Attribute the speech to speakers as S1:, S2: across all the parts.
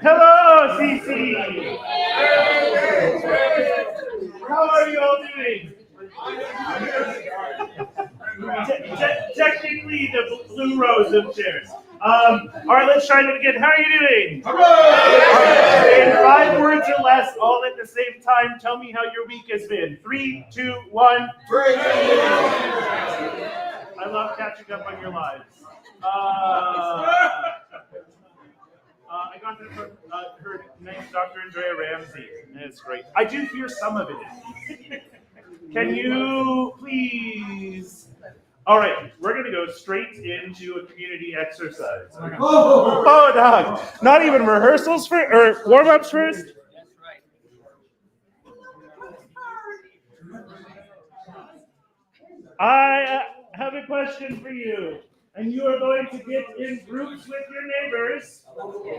S1: Hello, OCC! How are you all doing? Technically, the blue rows of chairs. All right, let's try it again. How are you doing? Hooray! In 5 words or less, all at the same time, tell me how your week has been. 3, 2, 1.
S2: Great!
S1: I love catching up on your lives. I got that from her name's Dr. Andrea Ramsey. It's great. I do hear some of it. Can you please? All right, we're going to go straight into a community exercise. Oh, dog. Not even rehearsals or warm-ups first? I have a question for you. And you are going to get in groups with your neighbors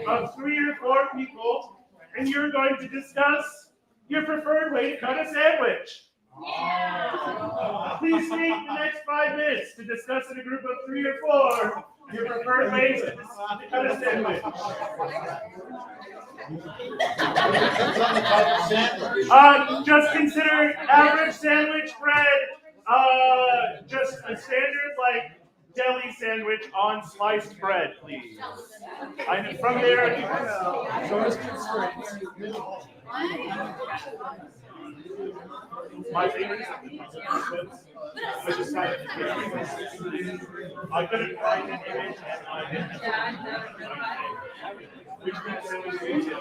S1: of 3 or 4 people, and you're going to discuss your preferred way to cut a sandwich. Please take the next 5 minutes to discuss in a group of 3 or 4 your preferred ways to cut a sandwich. Just consider average sandwich bread, just a standard like deli sandwich on sliced bread, please. And from there, you can my favorite is I just had I couldn't find an image and I didn't. Which means sandwich do you do?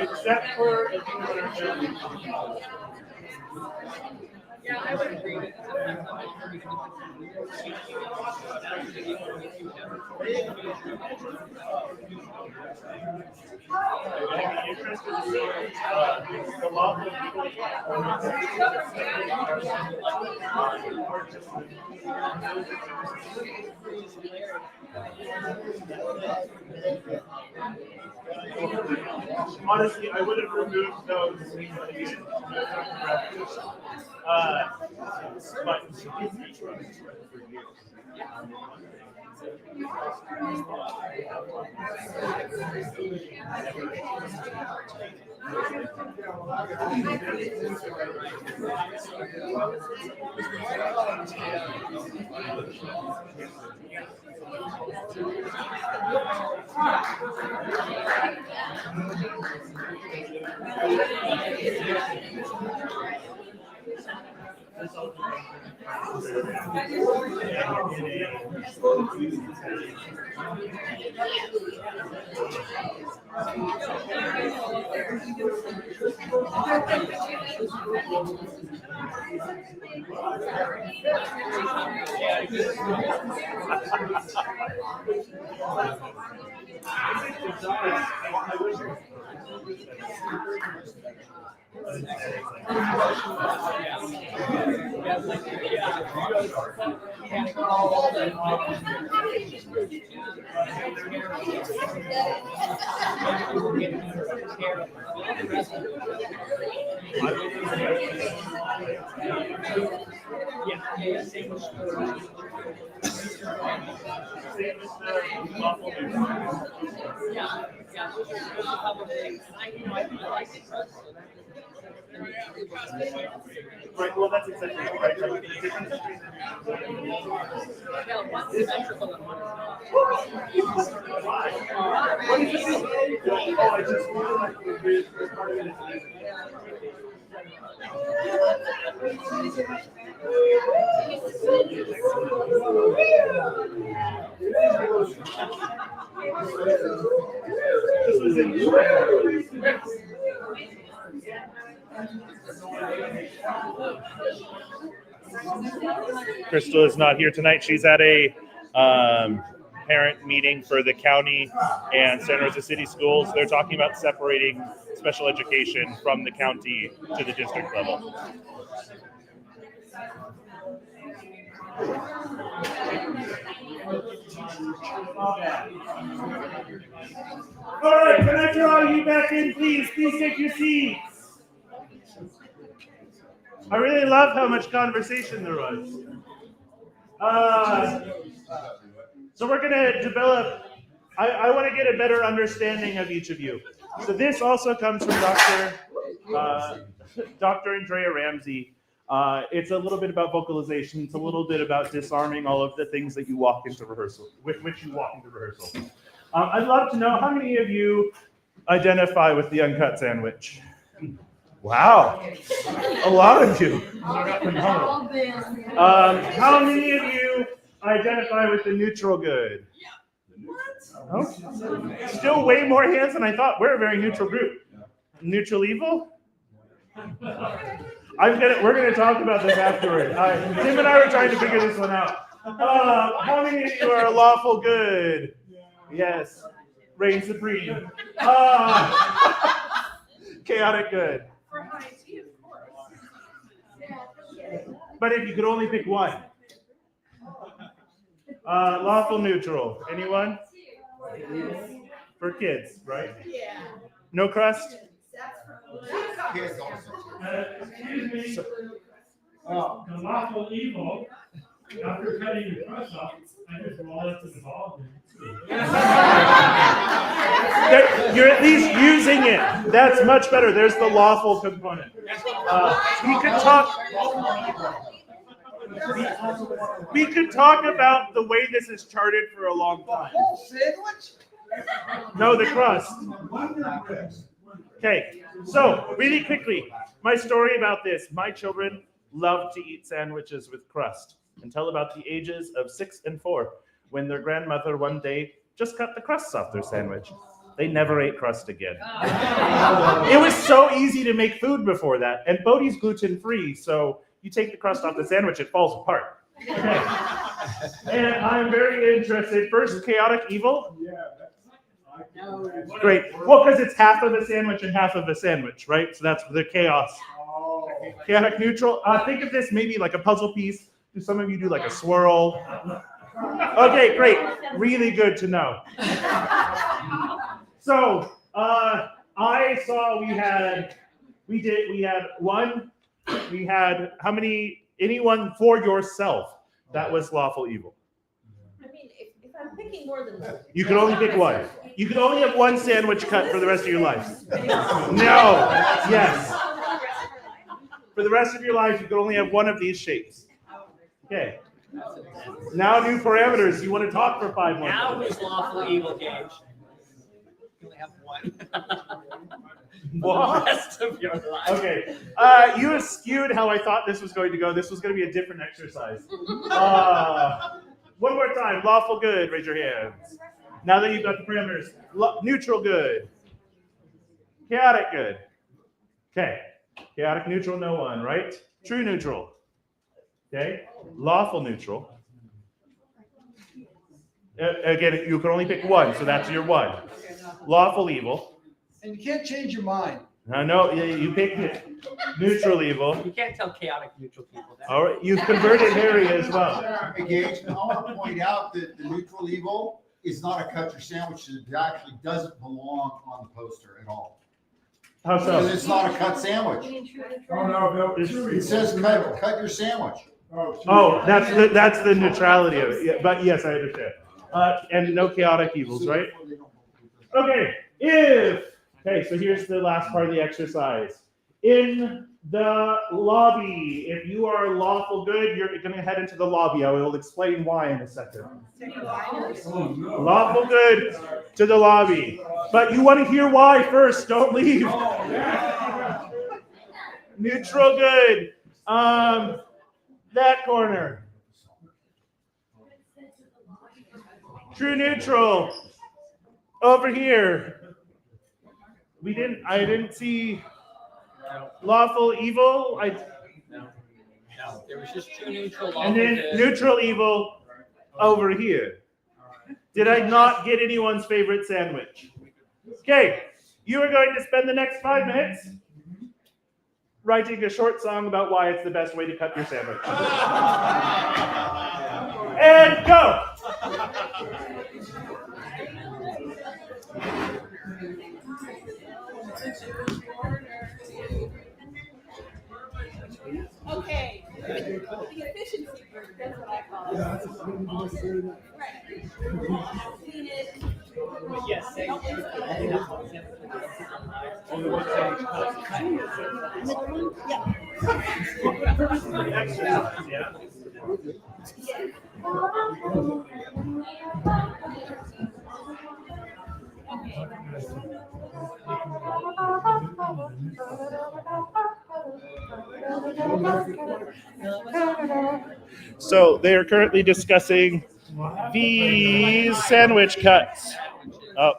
S1: Except for if you want to
S3: yeah, I would agree with
S1: honestly, I would have removed those. But right, well, that's exactly right. The difference between what did you say? Oh, I just feel like the part of it is this was in Crystal is not here tonight. She's at a parent meeting for the county and Santa Rosa City Schools. They're talking about separating special education from the county to the district level. All right, can I draw you back in, please? Please take your seats. I really love how much conversation there was. So we're going to develop, I want to get a better understanding of each of you. So this also comes from Dr. Andrea Ramsey. It's a little bit about vocalization. It's a little bit about disarming all of the things that you walk into rehearsal, with which you walk into rehearsal. I'd love to know how many of you identify with the uncut sandwich. Wow, a lot of you. How many of you identify with the neutral good? Oh, still way more hands than I thought. We're a very neutral group. Neutral evil? We're gonna talk about this afterward. Tim and I were trying to figure this one out. How many of you are lawful good? Yes. Reign supreme. Chaotic good. But if you could only pick one. Lawful neutral. Anyone? For kids, right? Yeah. No crust?
S2: Excuse me. The lawful evil, after cutting the crust off, I just roll it to the ball.
S1: You're at least using it. That's much better. There's the lawful component. We could talk about the way this is charted for a long time. No, the crust. Okay, so really quickly, my story about this. My children love to eat sandwiches with crust until about the ages of 6 and 4, when their grandmother one day just cut the crusts off their sandwich. They never ate crust again. It was so easy to make food before that, and Bodhi's gluten-free, so you take the crust off the sandwich, it falls apart. Okay. And I'm very interested. First, chaotic evil. Great. Well, because it's half of a sandwich and half of a sandwich, right? So that's the chaos. Chaotic neutral. Think of this maybe like a puzzle piece. Do some of you do like a swirl? Okay, great. Really good to know. So I saw we had how many? Anyone for yourself? That was lawful evil.
S3: I mean, if I'm picking more than one.
S1: You can only pick one. You can only have one sandwich cut for the rest of your life. No. Yes. For the rest of your life, you can only have one of these shapes. Okay. Now new parameters. You want to talk for 5 more minutes.
S4: Now is lawful evil gauge. You only have one.
S1: What?
S4: The rest of your life.
S1: Okay. You skewed how I thought this was going to go. This was going to be a different exercise. One more time. Lawful good. Raise your hands. Now that you've got the parameters. Neutral good. Chaotic good. Okay. Chaotic neutral, no one, right? True neutral. Okay. Lawful neutral. Again, you can only pick one, so that's your one. Lawful evil.
S5: And you can't change your mind.
S1: No, you picked it. Neutral evil.
S4: You can't tell chaotic neutral people that.
S1: All right, you've converted Harry as well.
S6: Gage, I want to point out that the neutral evil is not a cut your sandwich. It actually doesn't belong on the poster at all.
S1: How
S6: Because
S1: so?
S6: it's not a cut sandwich.
S2: Oh, no,
S6: It says cut your sandwich.
S1: Oh, that's the neutrality of it. Yeah, but yes, I understand. And no chaotic evils, right? Okay, okay, so here's the last part of the exercise. In the lobby, if you are lawful good, you're going to head into the lobby. I will explain why in a second. Lawful good to the lobby. But you want to hear why first, don't leave. Neutral good. That corner. True neutral. Over here. I didn't see lawful evil.
S4: No. There was just true neutral.
S1: And then neutral evil over here. Did I not get anyone's favorite sandwich? Okay, you are going to spend the next 5 minutes writing a short song about why it's the best way to cut your sandwich. And go!
S3: efficiency burger, that's what I call it. Right. Clean it.
S4: Yes, say.
S1: Yeah. So they are currently discussing these sandwich cuts. Oh.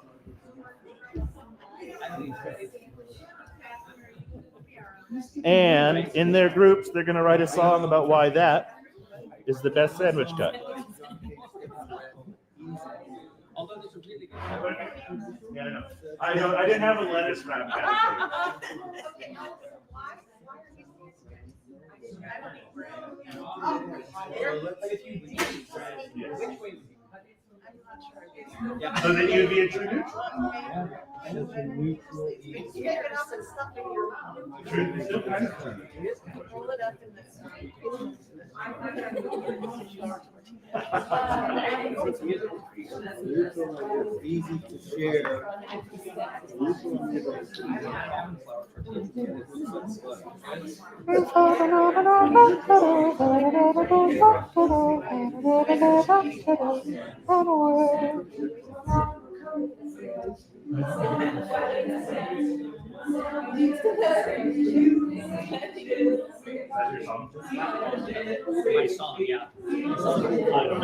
S1: And in their groups, they're going to write a song about why that is the best sandwich cut. Yeah, I know. I didn't have a lettuce wrap. So then you'd be a true neutral.
S3: You get it up and stuff in your mouth.
S1: True neutral.
S3: Roll it up in the.
S5: Easy to share.
S4: My song, yeah.
S3: I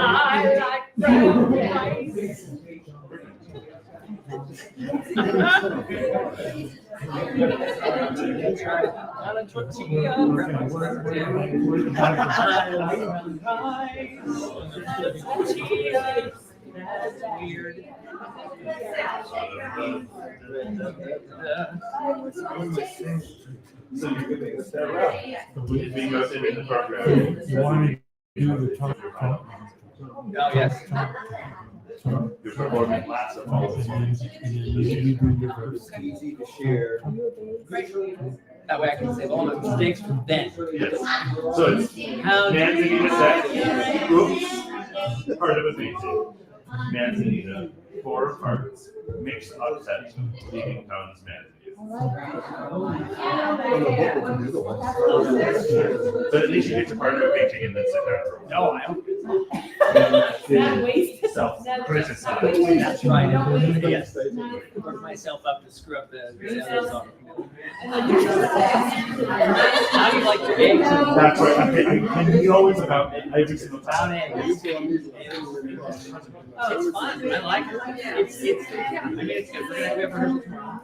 S3: like brown rice.
S4: That's right. On a tortilla. I like tortillas. That's weird.
S1: So you could make a step up. It's being hosted in the program.
S2: You want to do the top?
S4: Oh, yes.
S1: You're performing lots of
S2: And then you do your verse.
S5: Easy to share.
S4: That way I can save all my mistakes from then.
S1: Yes. So it's
S4: How do
S1: Manzanita set. Oops. Part of a painting. Manzanita. 4 parts. Mixed octet. Leaving tones manzanita. But at least you get to part of a painting and then sit down.
S4: No, I don't.
S3: Not wasted.
S1: Self-criticism.
S4: That's right. Yes. Work myself up to screw up the song. How do you like your eggs?
S1: That's right. I you always about every single
S4: Brown
S1: time.
S4: eggs. It's fun. I like it. It's yeah. I mean, it's good. We're gonna have rehearsal tomorrow.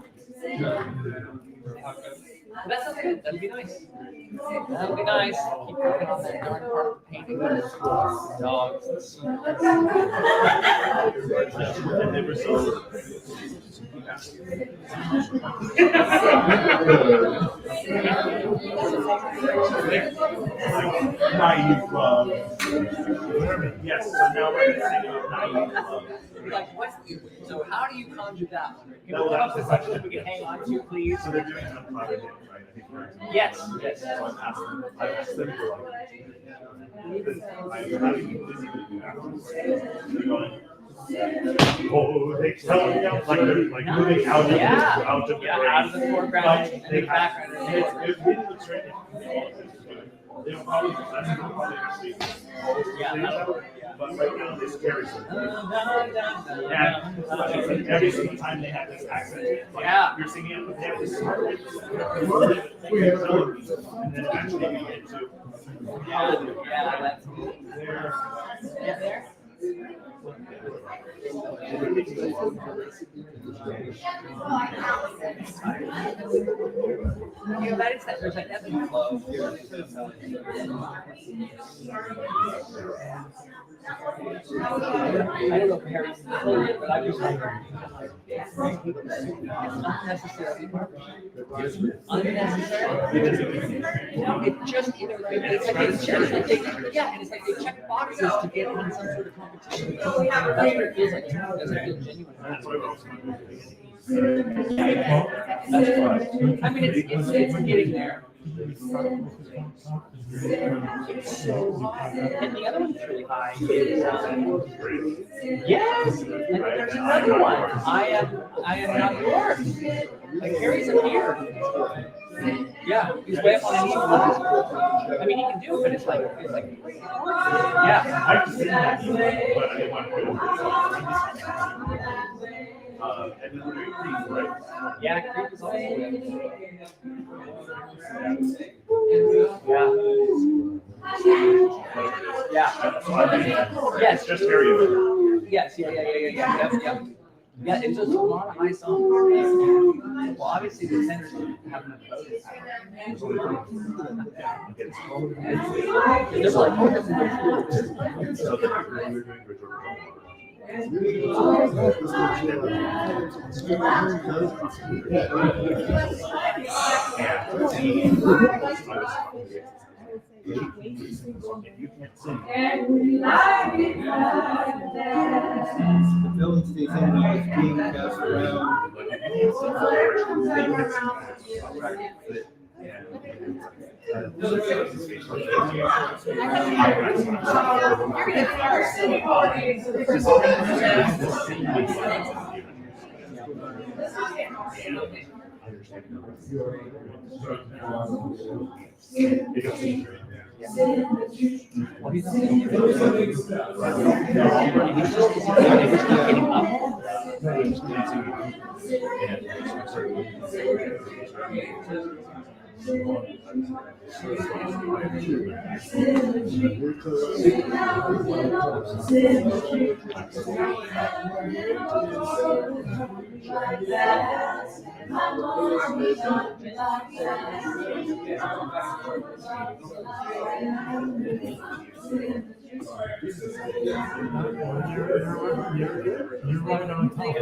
S4: That sounds good. That'd be nice. That'd be nice. Keep working on that darn part of the painting. Dogs.
S1: And they were so. Naive love. Yes, so now we're going to sing about naive love.
S4: Like, what's so how do you conjure that one? Can
S1: No,
S4: we come up
S1: that's
S4: with
S1: the
S4: something we can hang on to, please?
S1: So they're doing some clever things, right? I think we're.
S4: Yes.
S1: So I've asked them to I'm having you busy with you afterwards. You're going, oh, they tell me like moving out of the
S4: Yeah,
S1: out of the
S4: yeah, out of the foreground
S1: But
S4: and
S1: they
S4: the background.
S1: It really looks right. They'll probably actually.
S4: Yeah.
S1: But right now this carries them.
S4: Yeah.
S1: And every single time they have this accent, like,
S4: Yeah.
S1: you're singing it, but they have this smart and then actually you get to
S4: Yeah, that's
S1: there.
S4: Yeah, that is that. There's like ebb and flow. I don't know if Harry's familiar, but I just like unnecessary. Unnecessary. It just it's like they check, yeah, and it's like they check boxes to get in some sort of competition. That's what it feels like. It doesn't feel genuine.
S1: That's why we're also
S4: That's why. I mean, it's getting there. It's so high. And the other one that's really high is yes. And then there's another one. I am not yours. Like Harry's up here. Yeah, he's way up on an eagle. I mean, he can do it, but it's like yeah.
S1: I've seen that, but I want to go. And then Creek, right?
S4: Yeah, Creek is also. Yeah. Yes.
S1: Just area.
S4: Yes. Yeah. Yeah, it's just a lot of high songs. Well, obviously the tenors have enough votes. There's like
S5: The filling station is being passed around.
S2: You're right on top.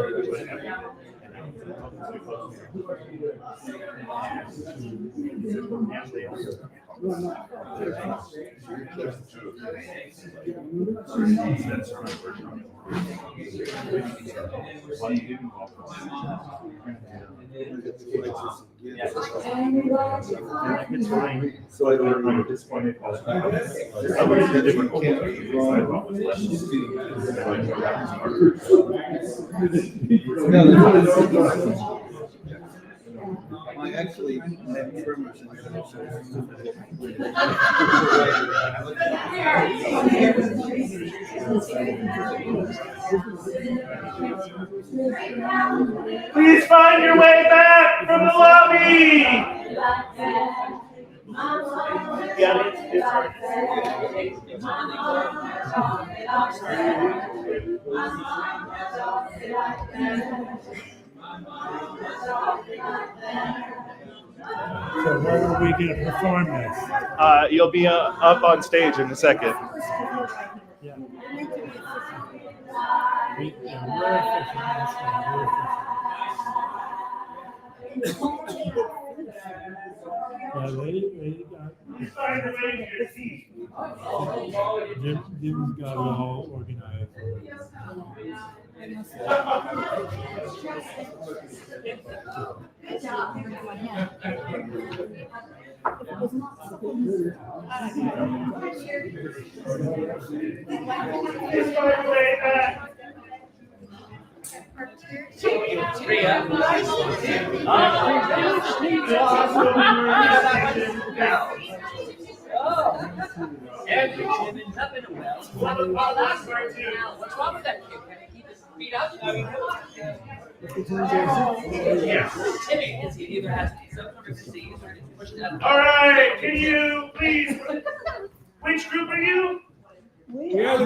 S1: So I don't remember this one. I would have different.
S5: I actually had tremors in there.
S1: Please find your way back from the lobby. Yeah, it's hard.
S2: So where are we going to perform this?
S1: You'll be up on stage in a second.
S2: Yeah. We're efficient. Yeah, lady Jim's got it all organized.
S4: What's wrong with that kid? Can he keep his feet up? I mean, Timmy is he either has some sort of disease or he's pushed out.
S1: All right, can you please? Which group are you?
S2: We're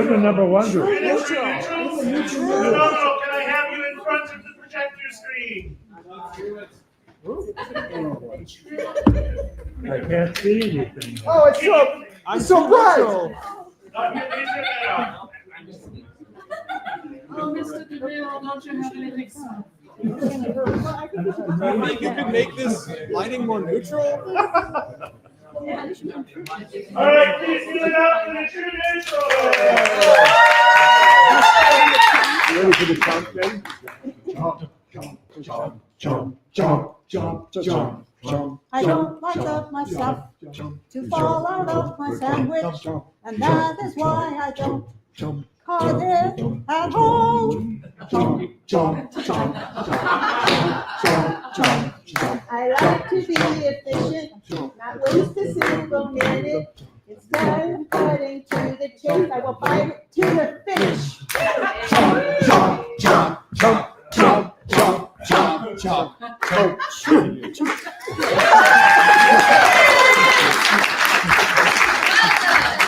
S2: the number one group.
S1: Neutral. No, can I have you in front of the projector screen?
S2: I can't see anything.
S7: Oh, it's so bright.
S3: Oh, Mr. DeVille, don't you have anything?
S7: You think you could make this lighting more neutral?
S1: All right, please give it up for the true neutral.
S7: You ready for the jump thing? Jump, jump, jump, jump, jump, jump, jump, jump.
S3: I don't like the myself to fall out of my sandwich, and that is why I don't call it at home. I like to be efficient, not waste a single minute. Instead of cutting to the chase, I will bite it to the finish.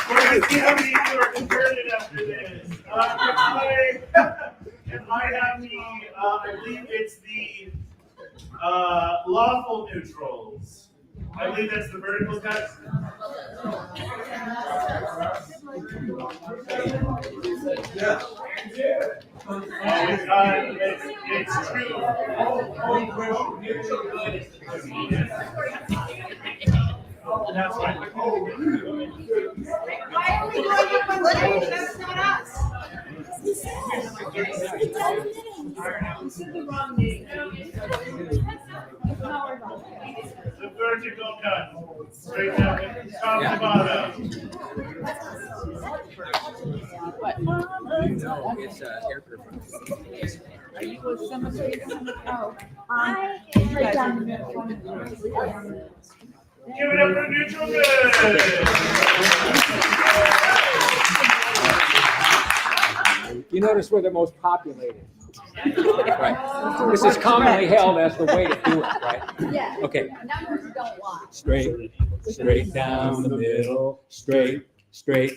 S1: We're going to see how many of you are converted after this. Can I have the, I believe it's the lawful neutrals. I believe that's the vertical cut. It's true. That's right.
S3: Why are we doing it for living? That's not us.
S1: The vertical cut. Straight down, top to bottom.
S4: It's hair curve.
S3: Are you with somebody? Oh, right down the middle.
S1: Give it up for neutral good.
S8: You notice we're the most populated. Right. This is commonly held as the way to do it, right?
S3: Yeah.
S8: Okay.
S3: Numbers don't lie.
S8: Straight down the middle, straight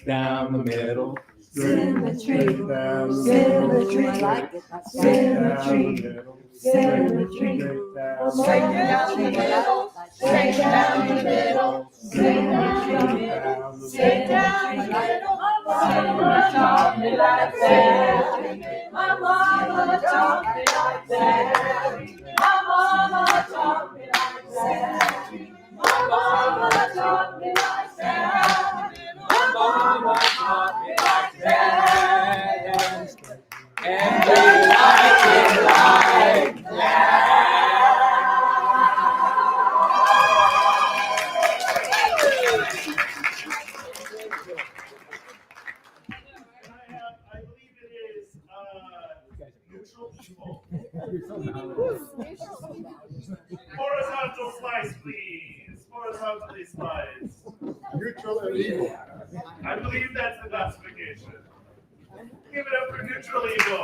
S8: down the middle.
S3: Symmetry, straight down the middle, straight down the middle, straight down the middle. Mama taught me like that. My mama taught me like that. My mama taught me like that. My mama taught me like that. My mama taught me like that.
S8: And we like it like that.
S1: I believe it is neutral evil. Horizontal slice, please. Horizontally slice.
S6: Neutral and evil.
S1: I believe that's the classification. Give it up for neutral evil.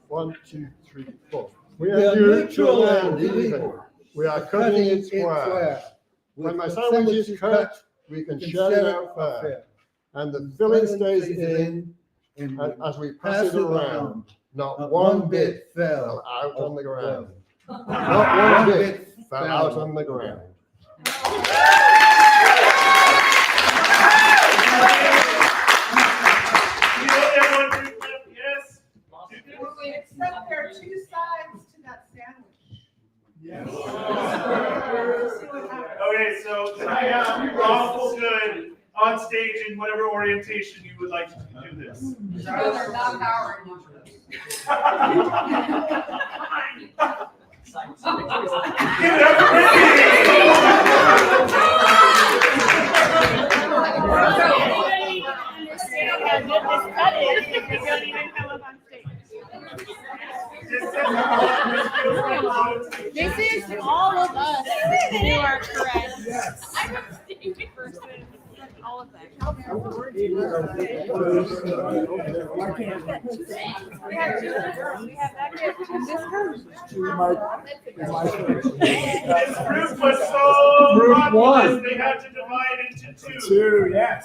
S9: One, two, three, four. We are neutral and even. We are cutting it square. When my sandwich is cut, we can share it out fair. And the filling stays in, and as we pass it around, not one bit fell out on the ground. Not one bit fell out on the ground.
S1: You know everyone group left, yes?
S10: Except there are two sides to that sandwich.
S1: Yes. Okay, so can I have lawful good on stage in whatever orientation you would like to do this?
S10: They're not our numbers.
S1: Give it up for
S3: This is all of us who are correct. I'm a stupid person. All of that. We have that gift. And this comes.
S1: This group was so
S7: Group
S1: populous,
S7: one.
S1: they had to divide into two.
S7: Two, yes.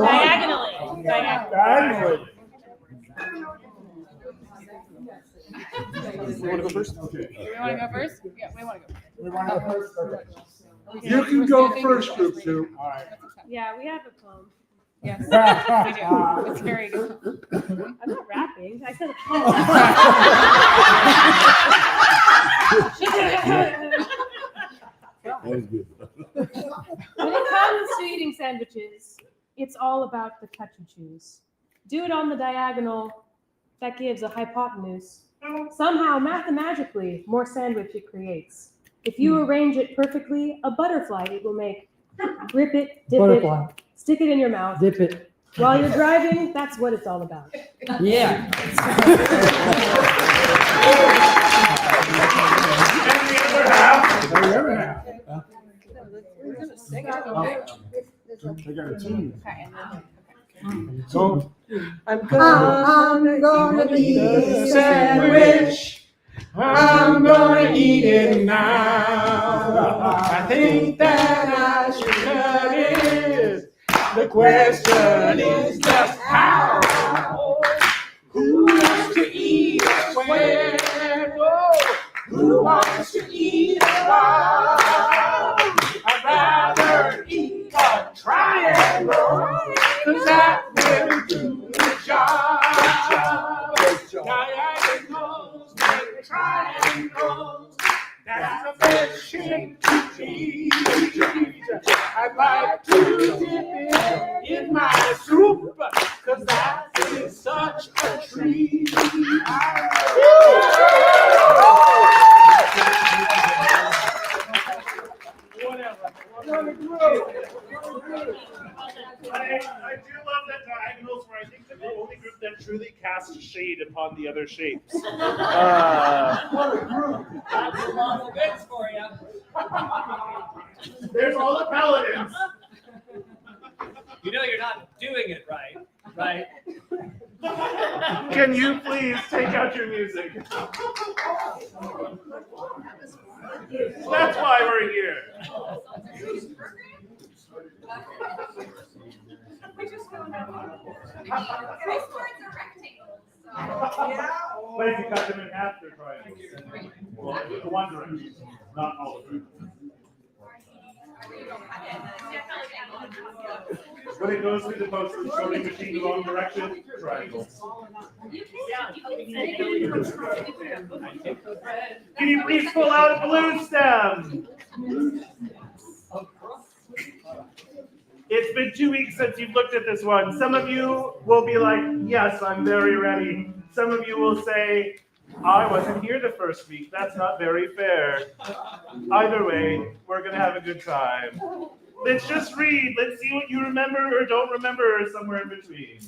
S3: Diagonally.
S7: Diagonally. You want to go first? Okay.
S3: Do we want to go first? Yeah, we want to go.
S7: We want to go first? Okay.
S9: You can go first, group two.
S7: All right.
S3: Yeah, we have a poem. Yes, we do. It's very good. I'm not rapping. I said a poem. When it comes to eating sandwiches, it's all about the cut and choose. Do it on the diagonal,
S11: that gives a hypotenuse. Somehow, mathematically, more sandwich it creates. If you arrange it perfectly, a butterfly it will make. Rip it, dip
S12: Butterfly.
S11: it, stick it in your mouth.
S12: Dip it.
S11: While you're driving, that's what it's all about.
S12: Yeah.
S3: I'm gonna eat a sandwich. I'm gonna eat it now. I think that I should cut it. The question is just how. Who wants to eat a square? Whoa. Who wants to eat a bar? I'd rather eat a triangle, 'cause that will do the job. Diagonals make triangles. That's the best shape to be. I'd like to dip it in my soup, 'cause that is such a treat.
S1: I do love that diagonals were, I think, the only group that truly cast shade upon the other shapes.
S4: What a group. That's a lot of bits for you.
S1: There's all the paladins.
S4: You know you're not doing it right, right?
S1: Can you please take out your music? That's why we're here. But if you cut them in half, they're triangles. Well, the one direction, not all of them. When it goes through the postage sorting machine the wrong direction, triangles. Can you please pull out a blue stem? It's been 2 weeks since you've looked at this one. Some of you will be like, yes, I'm very ready. Some of you will say, I wasn't here the first week. That's not very fair. Either way, we're going to have a good time. Let's just read. Let's see what you remember or don't remember, or somewhere in between.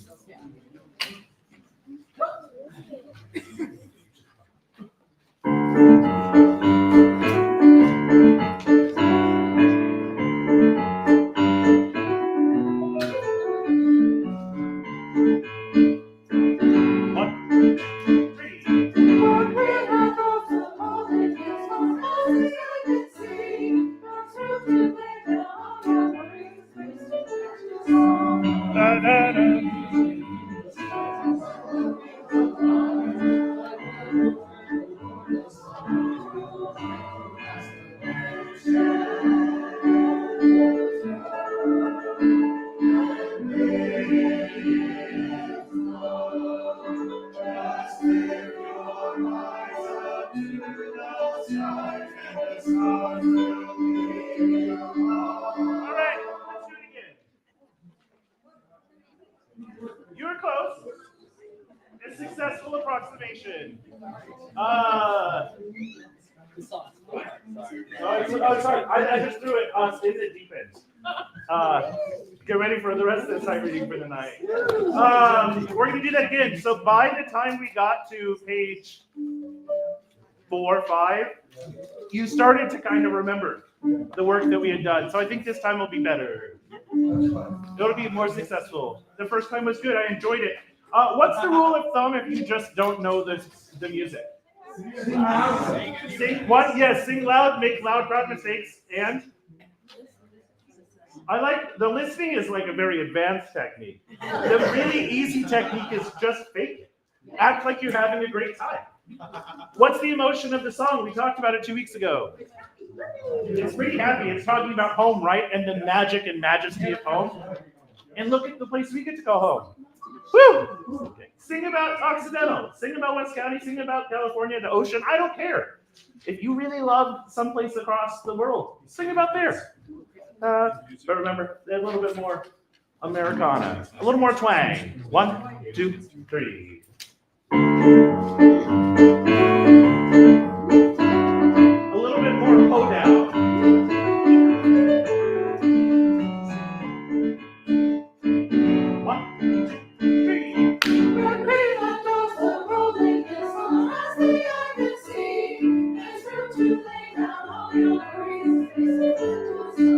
S1: You were close. A successful approximation. Sorry. I just threw it in the deep end. Get ready for the rest of the sight reading for the night. We're going to do that again. So by the time we got to page 4 or 5, you started to kind of remember the work that we had done. So I think this time will be better. It'll be more successful. The first time was good. I enjoyed it. What's the rule of thumb if you just don't know the music? Sing what? Yes, sing loud, make loud crowd mistakes, and I like the listening is like a very advanced technique. The really easy technique is just fake it. Act like you're having a great time. What's the emotion of the song? We talked about it 2 weeks ago. It's pretty happy. It's talking about home, right? And the magic and majesty of home. And look at the place we get to go home. Woo! Okay. Sing about Occidental. Sing about West County. Sing about California, the ocean. I don't care. If you really love someplace across the world, sing about there. But remember, a little bit more Americana. A little more twang. 1, 2, 3. A little bit more po down. One, two, three.
S3: The great outdoors, the rolling hills, so as the eye can see, there's room to lay down all your worries and face it into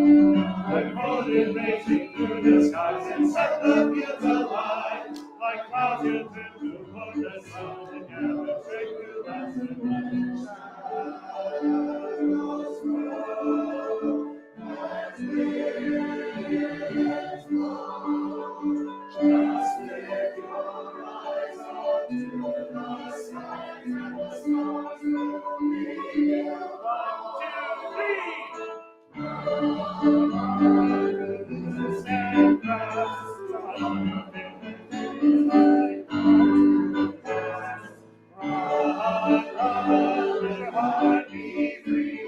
S1: Like rolling racing through the skies and set the fields alight. Like clouds you turn toward the sun and gather straight to us and just lift your eyes up to the skies and the stars will reveal. 1, 2, 3. Stand fast, on your feet, like run, let your heart be free.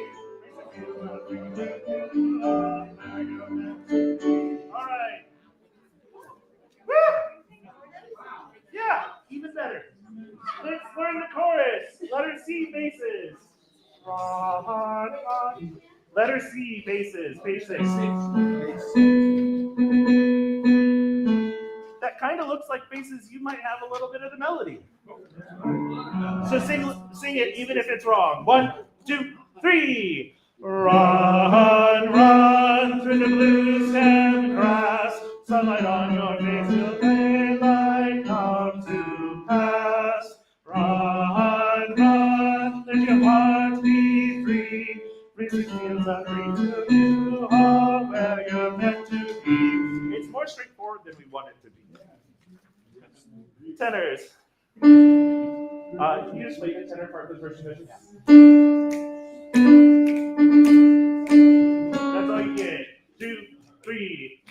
S1: All right. Woo! Yeah, even better. Let's learn the chorus. Letter C bases. Letter C bases. Page 6. That kind of looks like bases you might have a little bit of the melody. So sing it even if it's wrong. 1, 2, 3. Run, run through the blue stem grass. Sunlight on your face till daylight come to pass. Run, run, let your heart be free. Racing fields are free to you are where you're meant to be. It's more straightforward than we want it to be. Tenors. Can you just play the tenor part of the first division? That's all you get. 2, 3.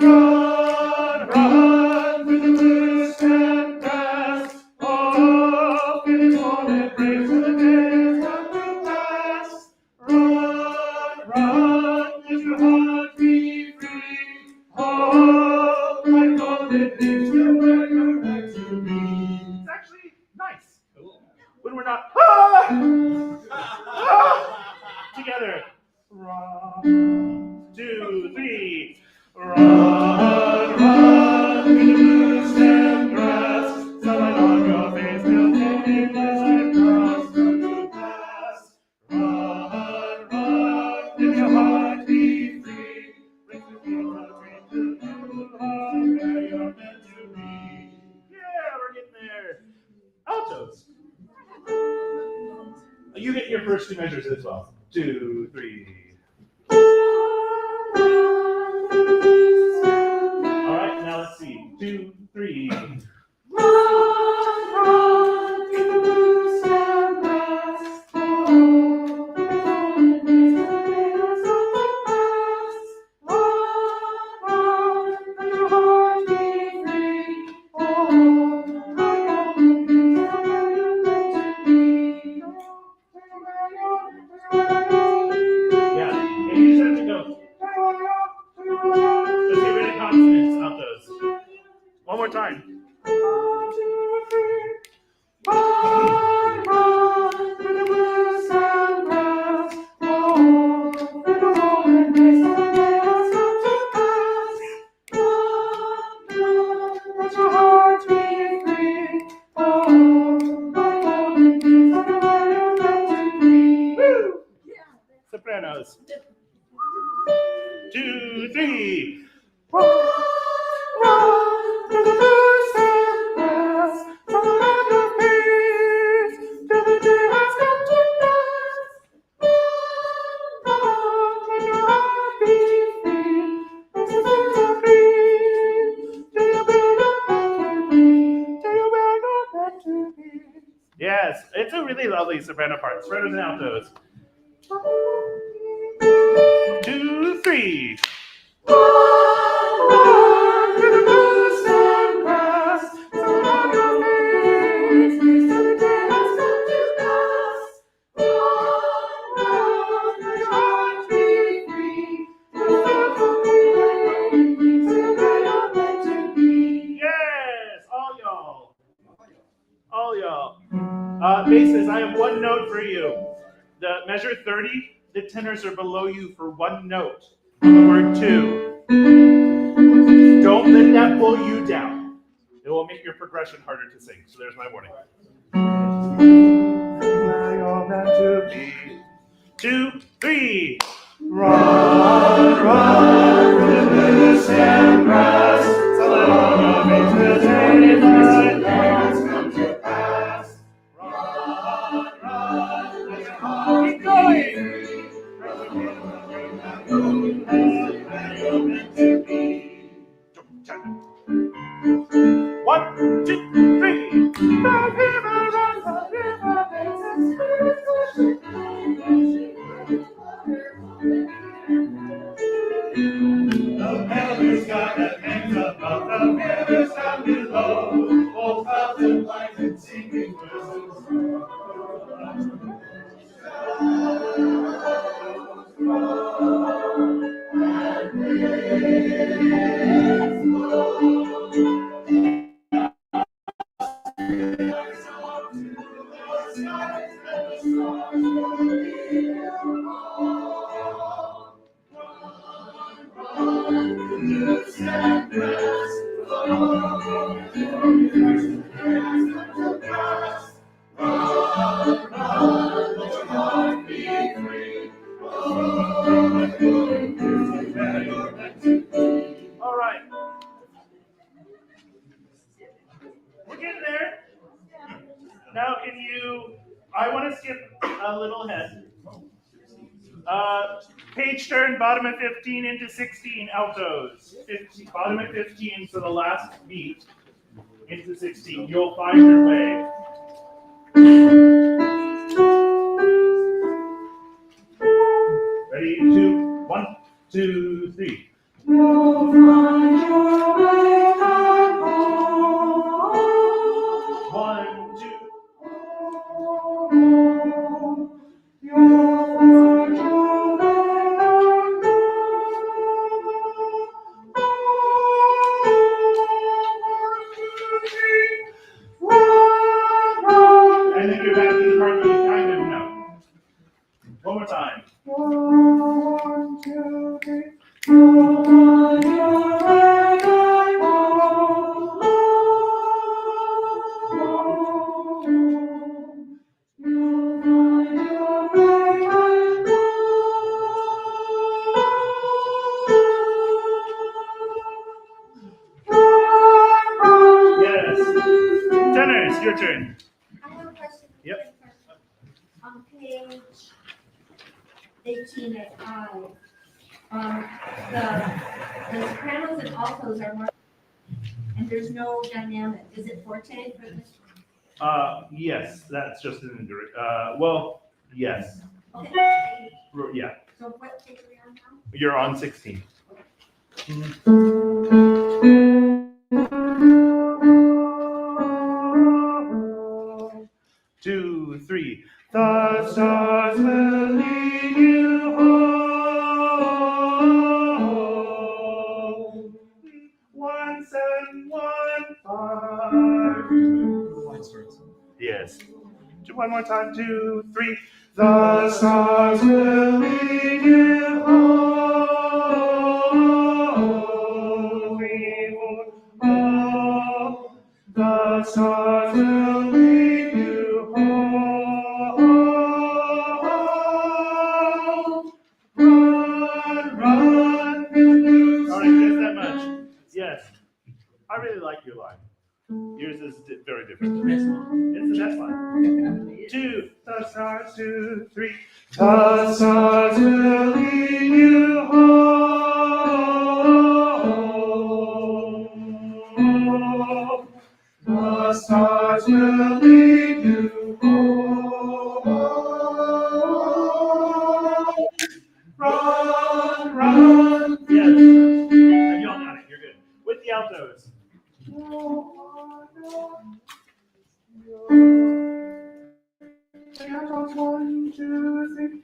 S1: Run, run through the blue stem grass. Oh, finish on and break to the day come to pass. Run, run, let your heart be free. Oh, my golden dreams to where you're meant to be. It's actually nice when we're not together. Run, 2, 3. Run, run through the blue stem grass. Sunlight on your face till daylight comes to pass. Run, run, let your heart be free. Break the fields of green to you are where you're meant to be. Yeah, we're getting there. Altos. You get your first 2 measures as well. 2, 3. All right, now let's see. 2, 3. One more time. Sopranos. 2, 3. Yes, it's a really lovely soprano part. Sopranos and altos. 2, 3. Yes, all The measure 30, the tenors are below you for one note on the word two. Don't let that pull you down. It will make your progression harder to sing. So there's my warning. You're meant to be. 2, 3. Run, run, rivers and grass, so that all your dreams will take flight. Plans come to pass. Run, run, let your heart keep going. You're meant to be. 1, 2, 3. The river runs, the river makes the melodies got that hangs above, the rivers down below, all clouds and lights and singing verses. All right. We're getting there. Now can you, I want to skip a little ahead. Page turn, bottom of 15 into 16, altos. 15, bottom of 15 for the last beat into 16. You'll find your way. Ready? 2, 1, 2, 3.
S3: You'll find your way home.
S1: 1, 2.
S3: You'll find your way home.
S1: And then you're back to the part that you kind of know. One more time.
S3: 1, 2, 3. You'll find your way home. You'll find your way home.
S1: Yes. Tenors, your turn.
S10: I have a question.
S1: Yep.
S10: On page 18 at I, the sopranos and altos are more, and there's no dynamic. Is it forte for this?
S1: Yes, that's just an indirect. Well, yes.
S10: Okay.
S1: Yeah.
S10: So what page are we on now?
S1: You're on 16. 2, 3. The stars will lead you home. 1, 7, 1, 5. Yes. One more time. 2, 3. The stars will lead you home. 3, 4. Oh, the stars will lead you home. Run, run. All right, just that much. Yes. I really like your line. Yours is very different. It's the best line. 2, the stars, 2, 3. The stars will lead you home. The stars will lead you home. Run, run. Yes. You all got it. You're good. With the altos. Count on 1, 2, 3.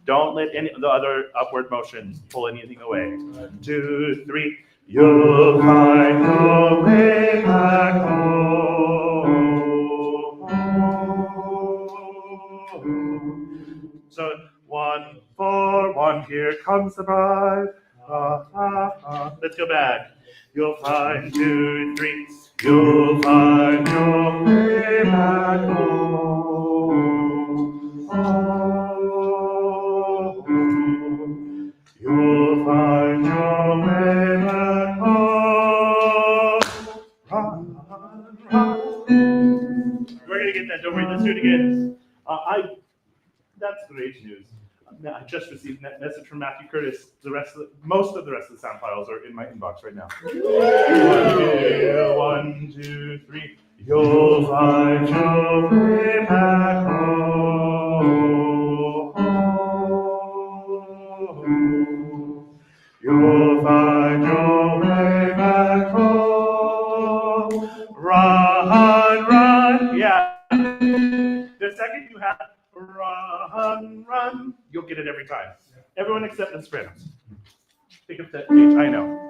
S1: Don't let any the other upward motion pull anything away. 1, 2, 3. You'll find your way back home. So 1 4 1. Here comes the bride. Let's go back. You'll find 2 3. You'll find your way back home. You'll find your way back home. We're gonna get that. Don't worry. Let's do it again. That's great news. I just received a message from Matthew Curtis. Most of the rest of the sound files are in my inbox right now. 1 2 3. You'll find your way back home. You'll find your way back home. Run, run. Yeah. The second you have run, run, you'll get it every time. Everyone except the sopranos. Pick up that page. I know.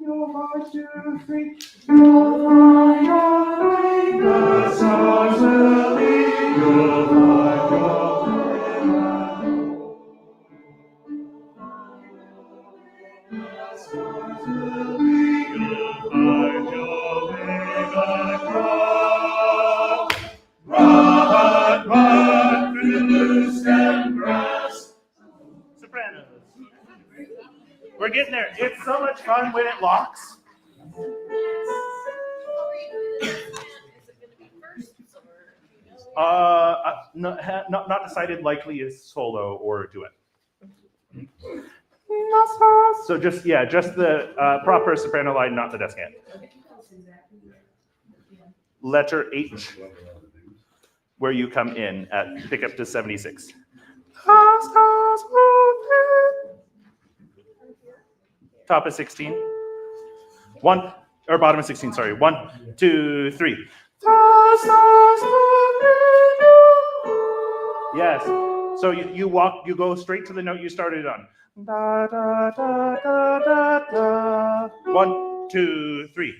S1: You'll 1 2 3. You'll find your way. The stars will lead. You'll find your way back home. The stars will lead. You'll find your way back home. Run, run through the blue stem grass. Sopranos. We're getting there. It's so much fun when it locks. Not decided. Likely is solo or duet. So just the proper soprano line, not the descant. Letter H, where you come in at pick up to 76. Top of 16. Bottom of 16, sorry. 1 2 3. Yes. So you go straight to the note you started on. Da, da, da, da, da, da. 1 2 3.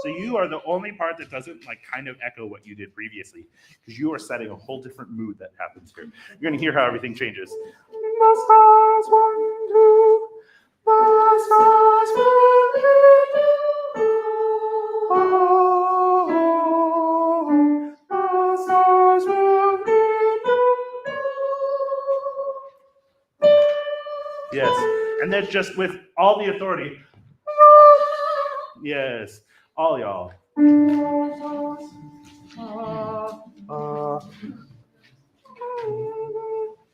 S1: So you are the only part that doesn't kind of echo what you did previously, because you are setting a whole different mood that happens here. You're going to hear how everything changes. The stars 1 2. The stars will lead you home. The stars will lead you. Yes, and then just with all the authority. Yes. All y'all.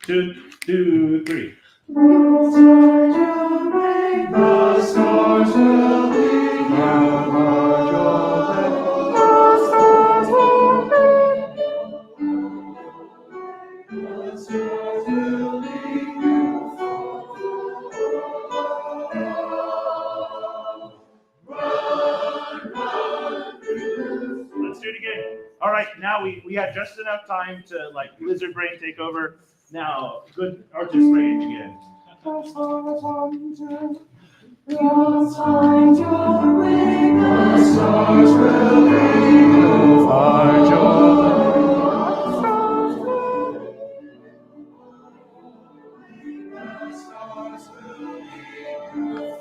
S1: 2 2 3. The stars will lead you. The stars will lead you. The stars will lead you. Let's do it again. All right, now we had just enough time to lizard brain take over. Now, good artist brain again. You'll find your way. The stars will lead you. Find your way. The stars will lead you.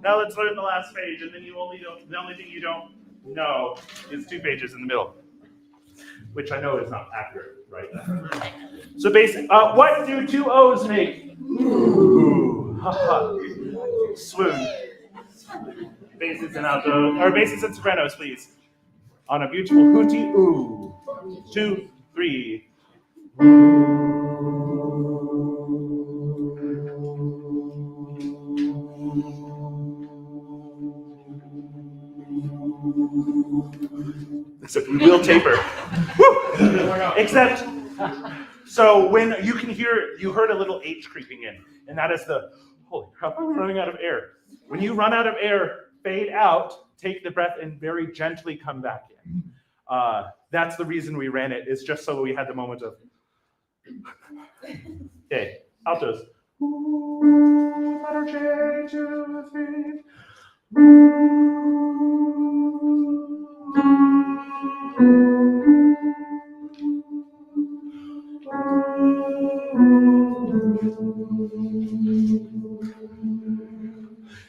S1: Now let's learn the last page, and then the only thing you don't know is 2 pages in the middle, which I know is not accurate, right? So basically, what do 2 O's make? Swoon. Basses and alto, or basses and sopranos, please. On a beautiful hooty ooh. 2, 3. Except we will taper. Except, so when you can hear, you heard a little H creeping in, and that is the, holy crap, I'm running out of air. When you run out of air, fade out, take the breath, and very gently come back in. That's the reason we ran it, is just so we had the moment of, okay, altos. Letter J, 2, 3.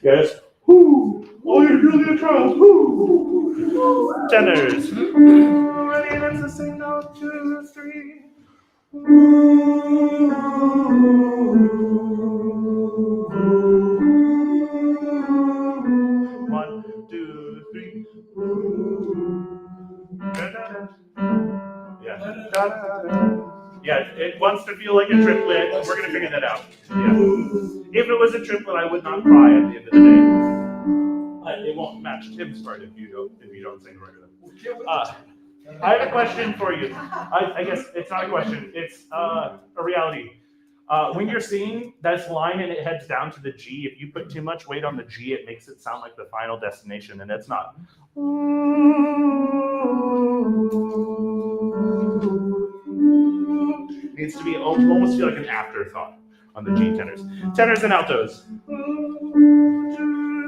S1: Yes. All your Julia trials. Tenors. Ready, that's the same note. 2, 3. 1, 2, 3. Yeah, it wants to feel like a triplet. We're gonna figure that out. Yeah. If it was a triplet, I would not cry at the end of the day. It won't match Tim's part if you don't sing regular. I have a question for you. I guess it's not a question. It's a reality. When you're singing this line and it heads down to the G, if you put too much weight on the G, it makes it sound like the final destination, and it's not. It needs to be almost feel like an afterthought on the G tenors. Tenors and altos. 2,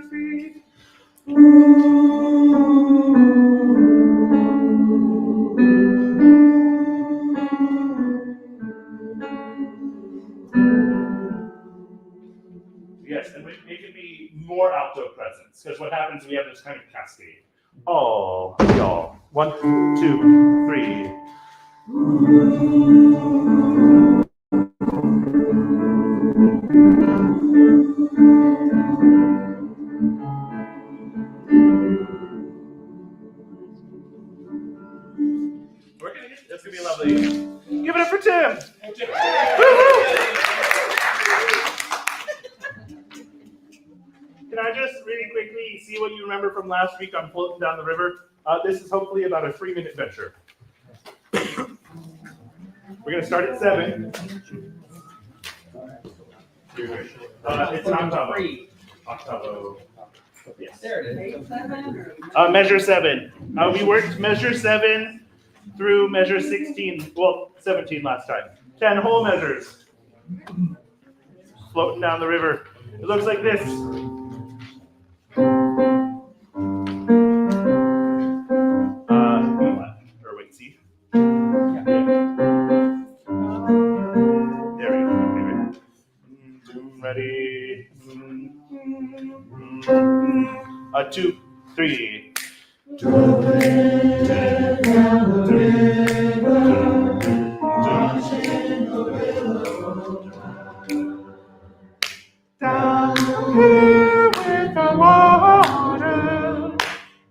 S1: 3. Yes, and it can be more alto presence, because what happens, we have this kind of cascade. Oh, y'all. 1, 2, 3. That's gonna be lovely. Give it up for Tim. Can I just really quickly see what you remember from last week on Floating Down the River? This is hopefully about a 3-minute venture. We're gonna start at 7. It's an octavo. Octavo. Yes.
S4: There it is.
S1: Measure 7. We worked measure 7 through measure 16. Well, 17 last time. 10 whole measures. Floating down the river. It looks like this. Or wait, see? There we go. Ready? 2, 3. Down here with the water,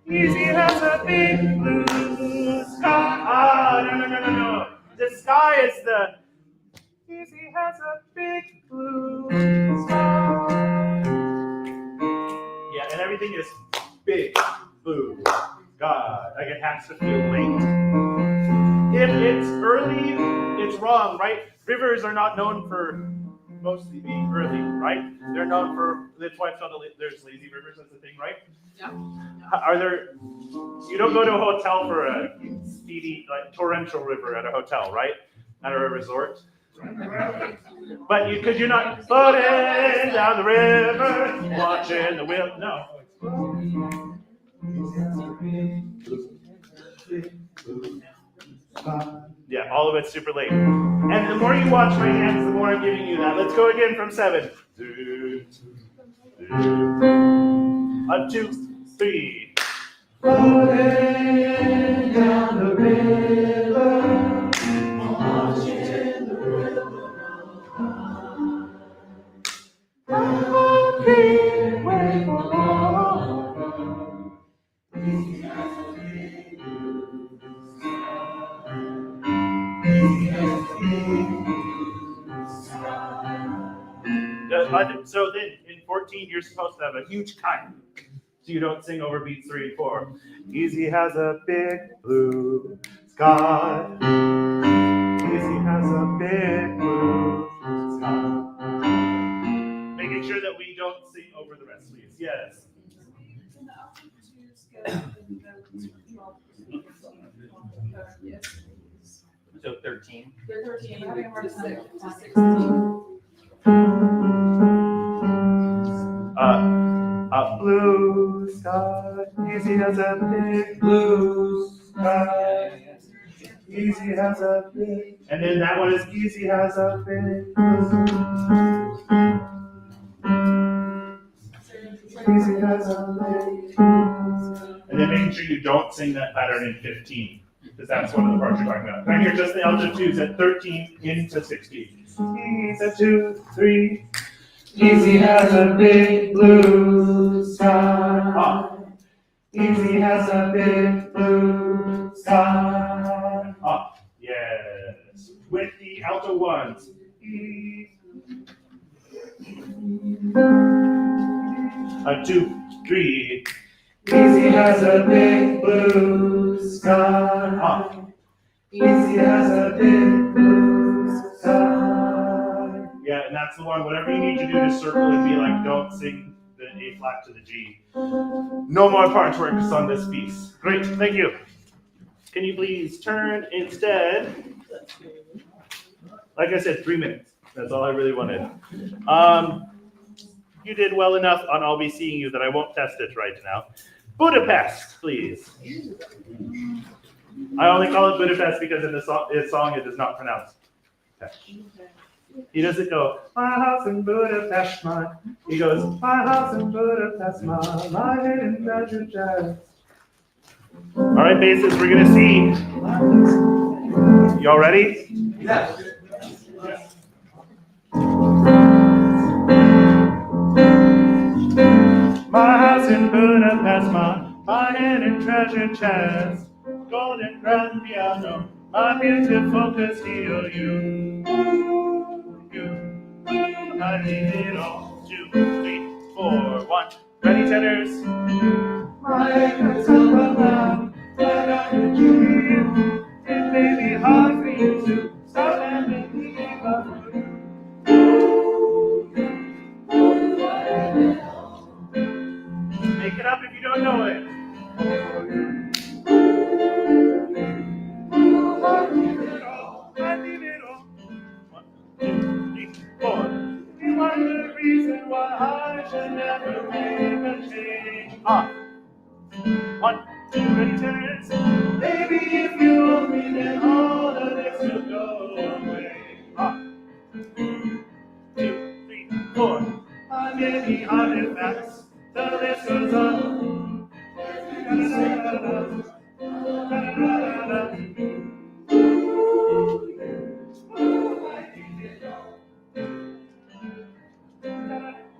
S1: easy has a big blue sky. No. The sky is the easy has a big blue sky. Yeah, and everything is big blue sky. Like it has to feel late. If it's early, it's wrong, right? Rivers are not known for mostly being early, right? They're known for, that's why it's called there's lazy rivers, that's the thing, right?
S3: Yeah.
S1: Are there, you don't go to a hotel for a speedy, like torrential river at a hotel, right? At a resort. But because you're not floating down the river, watching the wheel, no. Yeah, all of it's super late. And the more you watch my hands, the more I'm giving you that. Let's go again from 7. 2, 3. Floating down the river, watching the river. So then in 14, you're supposed to have a huge cut. So you don't sing over beats 3 and 4. Easy has a big blue sky. Easy has a big blue sky. Making sure that we don't sing over the rest, please. Yes.
S4: So 13.
S1: A blue sky. Easy has a big blue sky. Easy has a big. And then that one is easy has a big blue. Easy has a big. And then making sure you don't sing that pattern in 15, because that's one of the parts you're talking about. Right here, just the alto 2s at 13 into 16. Easy 2, 3. Easy has a big blue sky. Easy has a big blue sky. Yes. With the alto 1s. A 2, 3. Easy has a big blue sky. Easy has a big blue sky. Yeah, and that's the one. Whatever you need to do to circle and be like, don't sing the A flat to the G. No more part work on this piece. Great, thank you. Can you please turn instead? Like I said, 3 minutes. That's all I really wanted. You did well enough on I'll Be Seeing You that I won't test it right now. Budapest, please. I only call it Budapest because in the song it is not pronounced. Okay. He doesn't go, my house in Budapest, he goes, my house in Budapest, my hidden treasure chest. All right, basses, we're gonna see. Y'all ready?
S5: Yes.
S1: My house in Budapest, my hidden treasure chest, golden grand piano, my beautiful Castillo, you, I need it all. 2, 3, 4, 1. Ready, tenors? My acres of love, that I could give you. It may be hard for you to stop and believe of you. Make it up if you don't know it. I leave it all. 1, 2, 3, 4. You are the reason why I should never make a change. 1, 2, ready, tenors. Baby, if you hold me, then all of this will go away. 2, 3, 4. I may be hard and fast. The list goes on.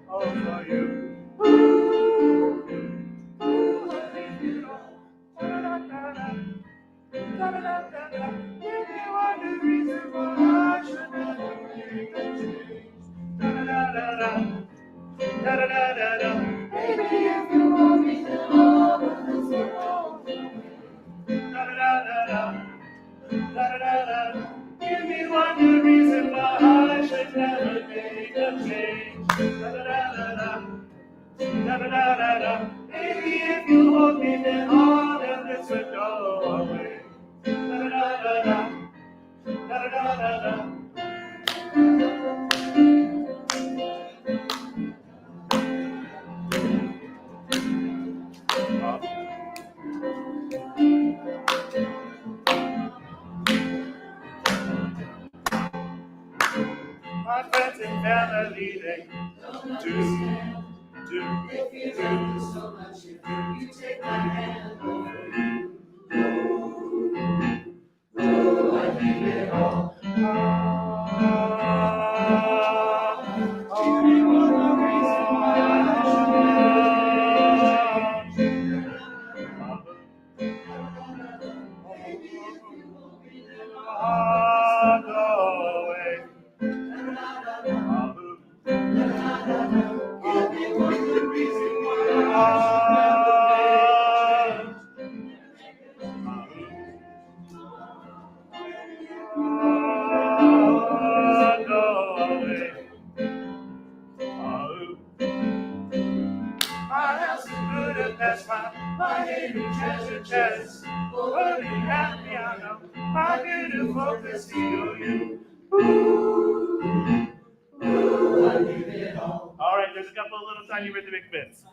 S1: All for you. Baby, if you want me, then all of this will go. Give me one good reason why I should never make a change. Baby, if you hold me, then all of this will go away. My friends and family, they do. If you do so much, you take my hand over you. I give it all. Give me one more reason why I should never go away. Budapest, my hidden treasure chest. Golden grand piano, my beautiful Castillo, you. All right, there's a couple of little tiny rhythmic bits.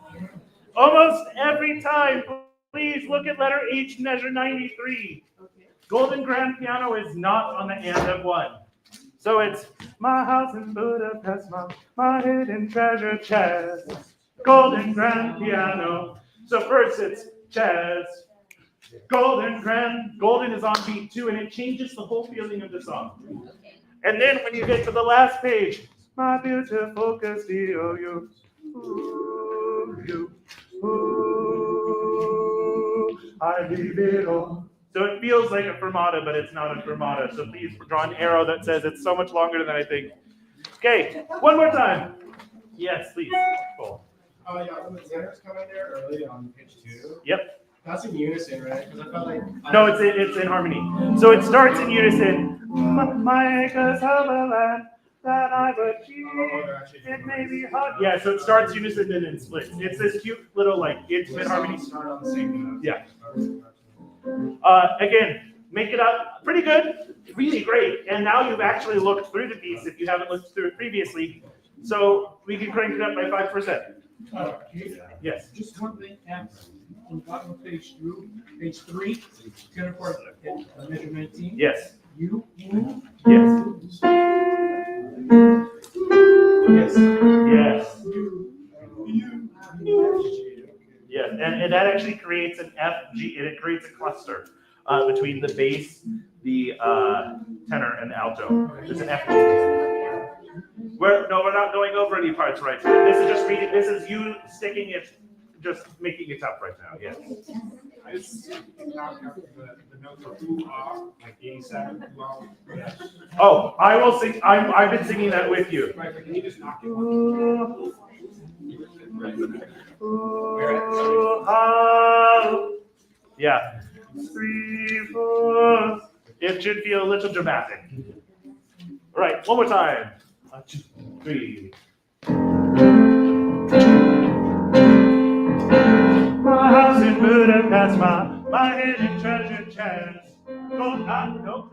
S1: Almost every time, please look at letter H, measure 93. Golden grand piano is not on the end of one. So it's my house in Budapest, my hidden treasure chest. Golden grand piano. So first it's chest. Golden grand. Golden is on beat 2, and it changes the whole feeling of the song. And then when you get to the last page, my beautiful Castillo, you. Ooh, you. Ooh, I leave it all. So it feels like a fermata, but it's not a fermata. So please draw an arrow that says it's so much longer than I think. Okay, one more time. Yes, please. Cool.
S7: Yeah, when the tenors come in there early on pitch 2.
S1: Yep.
S7: That's in unison, right? Because I felt like.
S1: No, it's in harmony. So it starts in unison. My acres of a land that I've achieved. It may be hard. Yeah, so it starts unison and then splits. It's this cute little like intimate harmony.
S7: Start on the same note.
S1: Yeah. Again, make it up pretty good, really great. And now you've actually looked through the piece if you haven't looked through it previously. So we can crank it up by 5%. Yes.
S2: Just one thing, on the bottom of page 3, tenor part, measure 19.
S1: Yes.
S2: You.
S1: Yes.
S2: Yes.
S1: Yes. Yes, and that actually creates an F, G, and it creates a cluster between the bass, the tenor, and the alto. There's an F. We're not going over any parts right now. This is just reading. This is you sticking it, just making it up right now. Yes.
S7: I just knocked out the notes are ooh, ah, like 87.
S1: Oh, I will sing. I've been singing that with you.
S7: Right, but can you just knock it?
S1: Ooh, ah. Yeah. 3, 4. It should feel a little dramatic. All right, one more time. 1, 2, 3. My house in Budapest, my hidden treasure chest. Nope.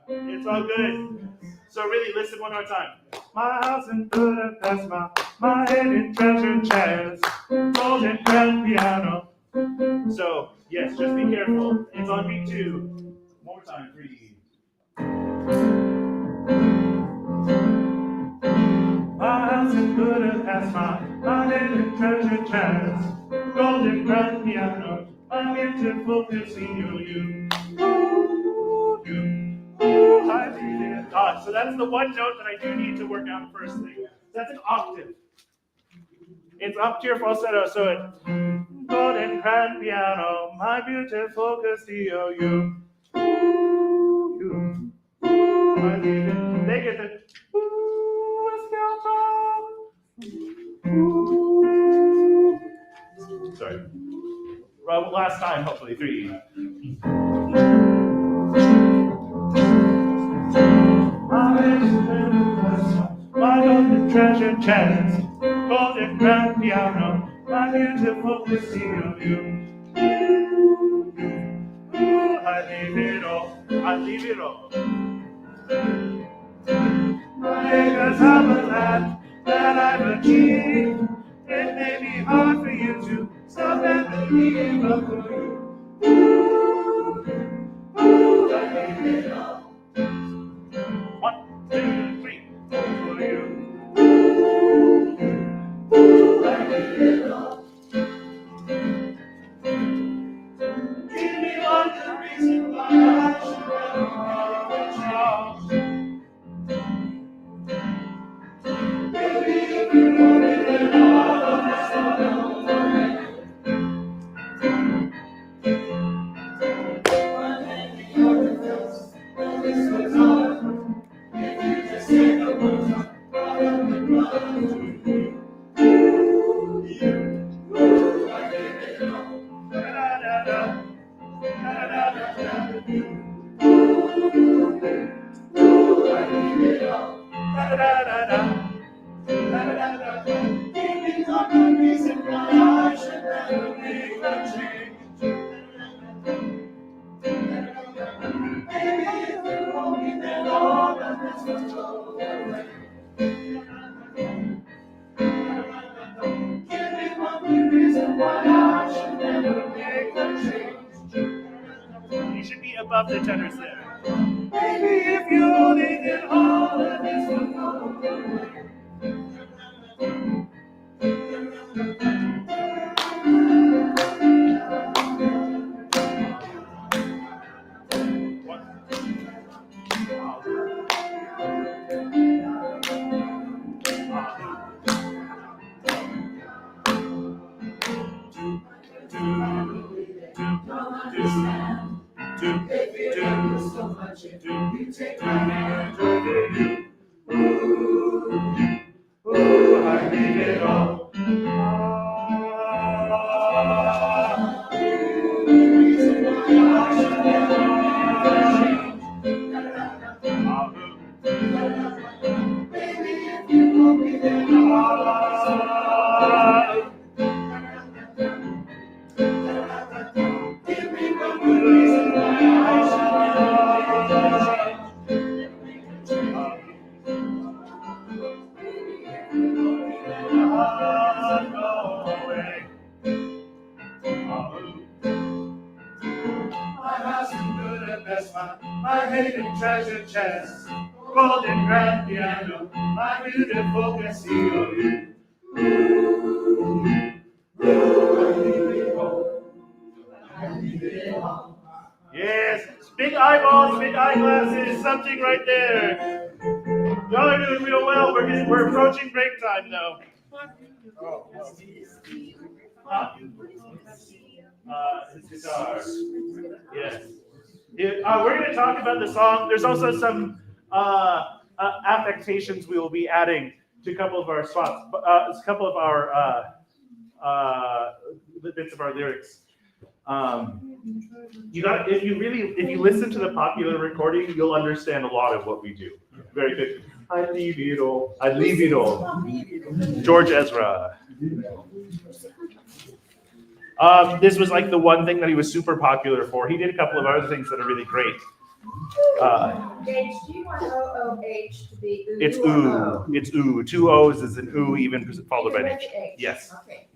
S1: It's all good. So really, listen one more time. My house in Budapest, my hidden treasure chest. Golden grand piano. So, yes, just be careful. It's on beat 2. One more time, 3. My house in Budapest, my hidden treasure chest. Golden grand piano, my beautiful Castillo, you. So that's the one note that I do need to work on first thing. That's an octave. It's up to your falsetto, so it's golden grand piano, my beautiful Castillo, you. They get the sorry. Well, last time, hopefully. 3. My golden treasure chest, golden grand piano, my beautiful Castillo, you. I leave it all, I leave it all. My acres of a land that I've achieved. It may be hard for you to stop and believe, but for you, I leave it all. 1, 2, 3, 4 for you. I leave it all. Give me one good reason why I should ever get wrong. Baby, if you want me, then all of this will go for me.
S3: voyage should never make a change.
S1: You should be above the tenors there.
S3: Baby, if you only did all of this would go away. Baby, there's so much in you. Take my hand over you. Ooh, I need it all. Reason why I should never baby, if you want me, then give me one good reason why I my house is good at best, my hidden treasure chest, golden grand piano, my beautiful Castillo.
S1: Yes, big eyeballs, big eyeglasses, something right there. Y'all are doing real well. We're approaching break time though. His guitar. Yes. We're going to talk about the song. There's also some affectations we will be adding to a couple of our spots, a couple of our bits of our lyrics. If you listen to the popular recording, you'll understand a lot of what we do. Very good. I leave it all. I leave it all. George Ezra. This was like the one thing that he was super popular for. He did a couple of other things that are really great.
S10: H, do you want OOH to be ooh?
S1: It's
S10: or
S1: ooh.
S10: O?
S1: It's ooh. Two O's is an ooh, even followed by an
S10: Even
S1: H.
S10: with H.
S1: Yes.
S10: Okay.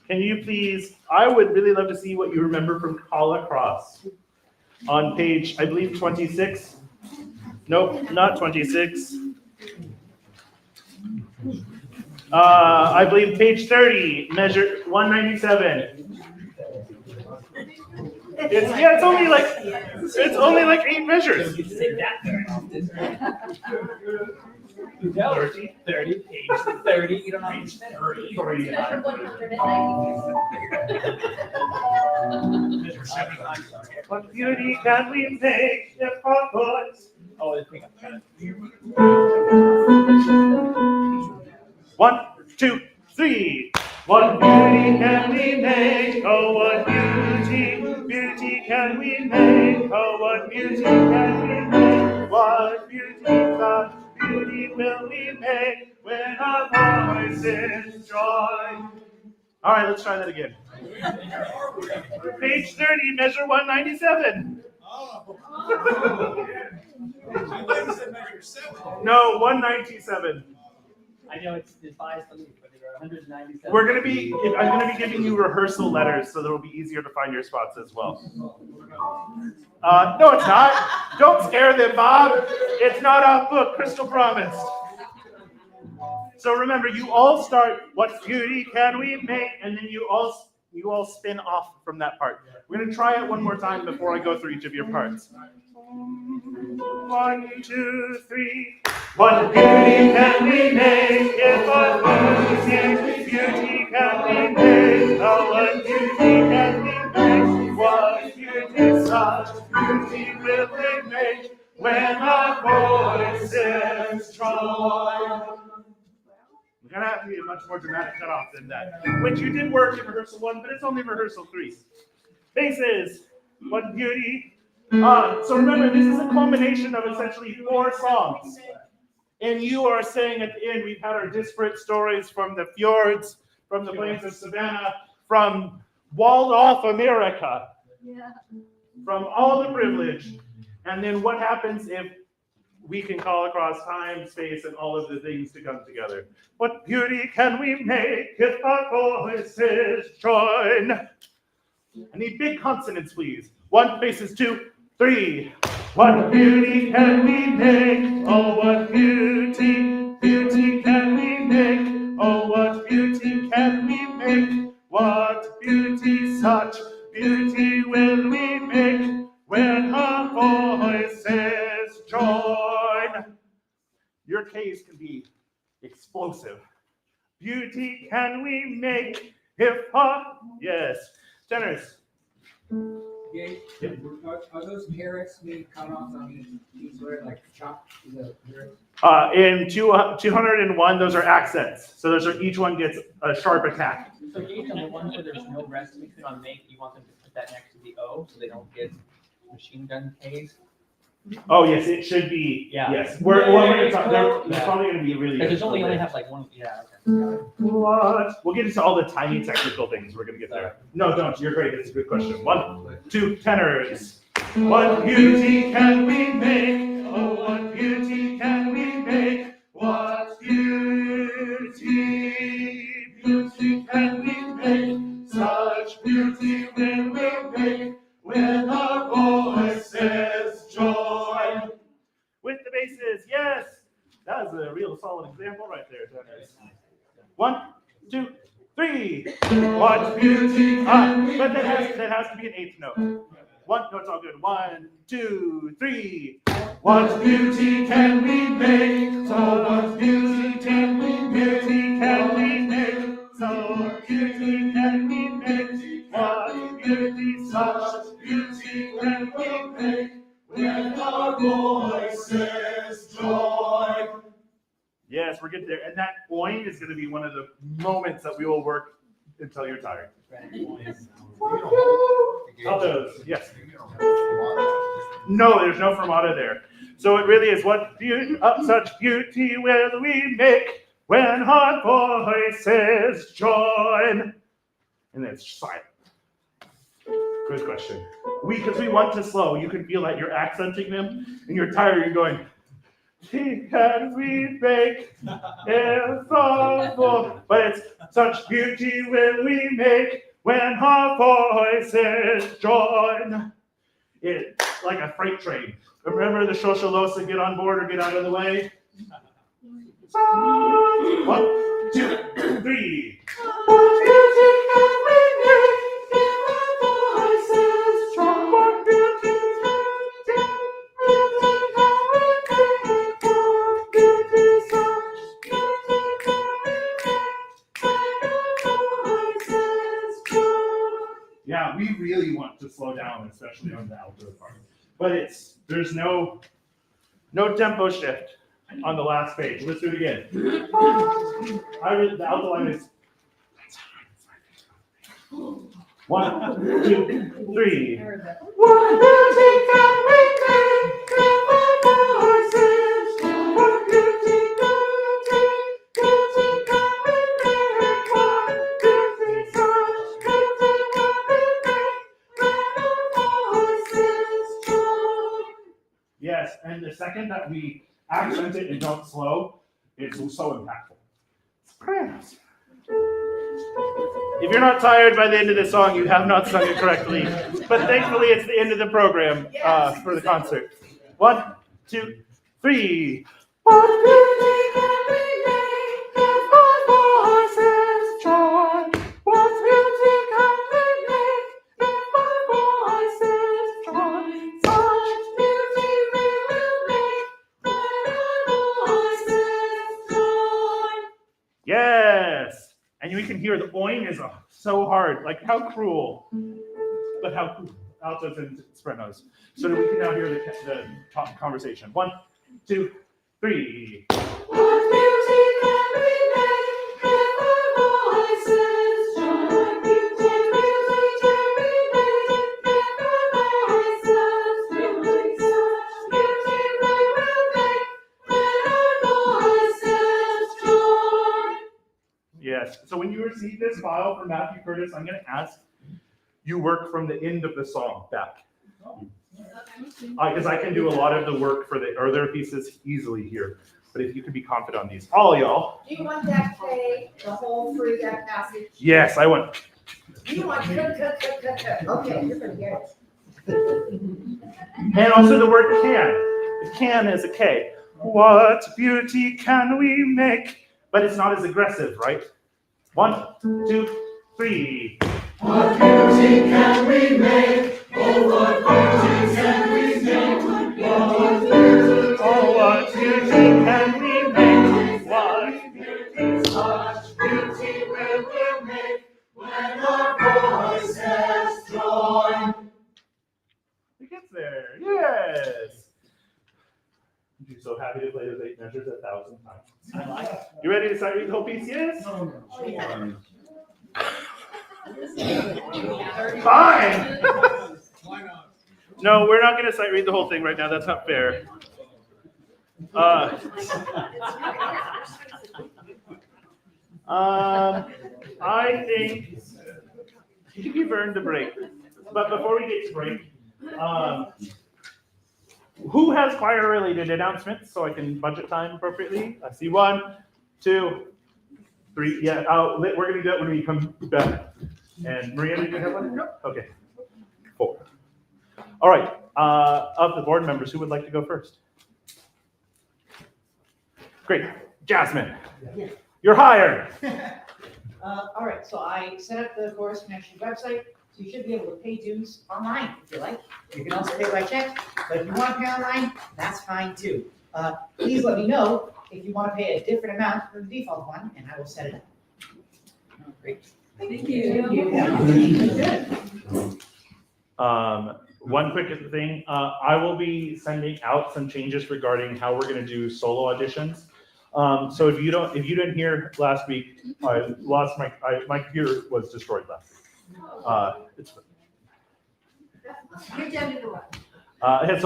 S1: Can you please? I would really love to see what you remember from Call Across on page, I believe, 26. Nope, not 26. I believe page 30, measure 197. It's only like 8 measures.
S4: You say that very often. No, 30, page 30, you don't have to 30.
S10: Measure 190.
S1: What beauty can we make if our voice?
S4: Oh, I think I'm trying to.
S1: 1, 2, 3. What beauty can we make? Oh, what beauty can we make? Oh, what beauty can we make? What beauty, beauty will we make when our voices join? All right, let's try that again. Page 30, measure 197. No, 197.
S4: I know it's defies belief, but there are 197.
S1: I'm gonna be giving you rehearsal letters, so that it'll be easier to find your spots as well. No, it's not. Don't scare them, Bob. It's not off book. Crystal promised. So remember, you all start. What beauty can we make? And then you all spin off from that part. We're gonna try it one more time before I go through each of your parts. 1, 2, 3. What beauty can we make if our losing beauty can we make? Oh, what beauty can we make? What beauty, such beauty will we make when our voices join? We're gonna have to be a much more dramatic cutoff than that, which you did work in rehearsal 1, but it's only rehearsal 3. Basses, what beauty. So remember, this is a culmination of essentially 4 songs. And you are saying at the end, we've had our disparate stories from the fjords, from the plains of Savannah, from walled off America, from all the privilege. And then what happens if we can call across time, space, and all of the things to come together. What beauty can we make if our voices join? I need big consonants, please. 1 faces 2, 3. What beauty can we make? Oh, what beauty, beauty can we make? Oh, what beauty can we make? What beauty, such beauty will we make when our voices join? Your K's can be explosive. Beauty can we make if our, yes, tenors.
S8: Yeah. Are those carrots being cut off on each word, like chopped? Is that carrots?
S1: In 201, those are accents. So those are, each one gets a sharp attack.
S4: So Gage, on the ones where there's no rest between on make, you want them to put that next to the O so they don't get machine gun Ks?
S1: Oh yes, it should be.
S4: Yeah.
S1: Yes, we're going to talk. There's probably going to be really.
S4: Because there's only have like one. Yeah. Okay.
S1: What? We'll get into all the tiny technical things. We're going to get there. No, don't. You're great. That's a good question. 1, 2, tenors. What beauty can we make? Oh, what beauty can we make? What beauty, beauty can we make? Such beauty will we make when our voices join. With the basses, yes. That was a real solid example right there, tenors. 1, 2, 3. What beauty? But that has to be an 8th note. 1, no, it's all good. 1, 2, 3. What beauty can we make? So what beauty can we make? Beauty can we make? So what beauty can we make? What beauty, such beauty can we make when our voices join? Yes, we're getting there. And that point is going to be one of the moments that we will work until you're tired. Others, yes. No, there's no fermata there. So it really is what beauty, such beauty will we make when our voices join. And it's silent. Good question. Because we want to slow. You can feel that you're accenting them, and you're tired. You're going. Can we make if our voice? But it's such beauty will we make when our voices join. It's like a freight train. Remember the Shosholosa, get on board or get out of the way? 1, 2, 3. What beauty can we make if our voices join? What beauty can yeah, we really want to slow down, especially on the alto part. But there's no tempo shift on the last page. Let's do it again. The alto line is 1, 2, 3. What beauty can we make if our voices join? What beauty can we make? What beauty, such beauty will we make when our voices join? Yes, and the second that we accent it and don't slow, it's so impactful. Sopranos. If you're not tired by the end of this song, you have not sung it correctly. But thankfully, it's the end of the program for the concert. 1, 2, 3. What beauty can we make if our voices join? What beauty can we make if our voices join? Such beauty we will make when our voices join. Yes. And we can hear the oing is so hard. Like, how cruel. But how cool. Altos and sopranos. So that we can now hear the top conversation. 1, 2, 3. What beauty can we make if our voices join? What beauty can we make if our voices join? Such beauty we will make when our voices join. Yes. So when you receive this file from Matthew Curtis, I'm going to ask you work from the end of the song back. Because I can do a lot of the work for the earlier pieces easily here. But if you could be confident on these, all y'all.
S3: Do you want that K, the whole through that passage?
S1: Yes, I want.
S3: Do you want cut? Okay, you're gonna get it.
S1: And also the word can. The can is a K. What beauty can we make? But it's not as aggressive, right? 1, 2, 3.
S3: What beauty can we make? Oh, what beauty can we make? What beauty,
S1: Oh, what beauty can we make? What
S3: beauty, such beauty will we make when our voices join.
S1: It gets there. Yes. I'm so happy to play those 8 measures 1,000 times.
S4: I like it.
S1: You ready to start reading the whole piece? Yes? Fine.
S7: Why not?
S1: No, we're not going to sight read the whole thing right now. That's not fair. I think you've earned a break. But before we get to break, who has choir-related announcements so I can budget time appropriately? I see 1, 2, 3. Yeah, we're going to do it when we come back. And Maria, did you have one? No. Okay. 4. All right. Of the board members, who would like to go first? Great. Jasmine, you're hired.
S12: All right, so I set up the Forest Connection website, so you should be able to pay dues online if you like. You can also pay by check, but if you want to pay online, that's fine too. Please let me know if you want to pay a different amount than the default one, and I will set it up. Oh, great.
S3: Thank you.
S1: One quick thing, I will be sending out some changes regarding how we're going to do solo auditions. So if you didn't hear last week, I lost my computer was destroyed last week. It's
S3: You're down to the what?
S1: it's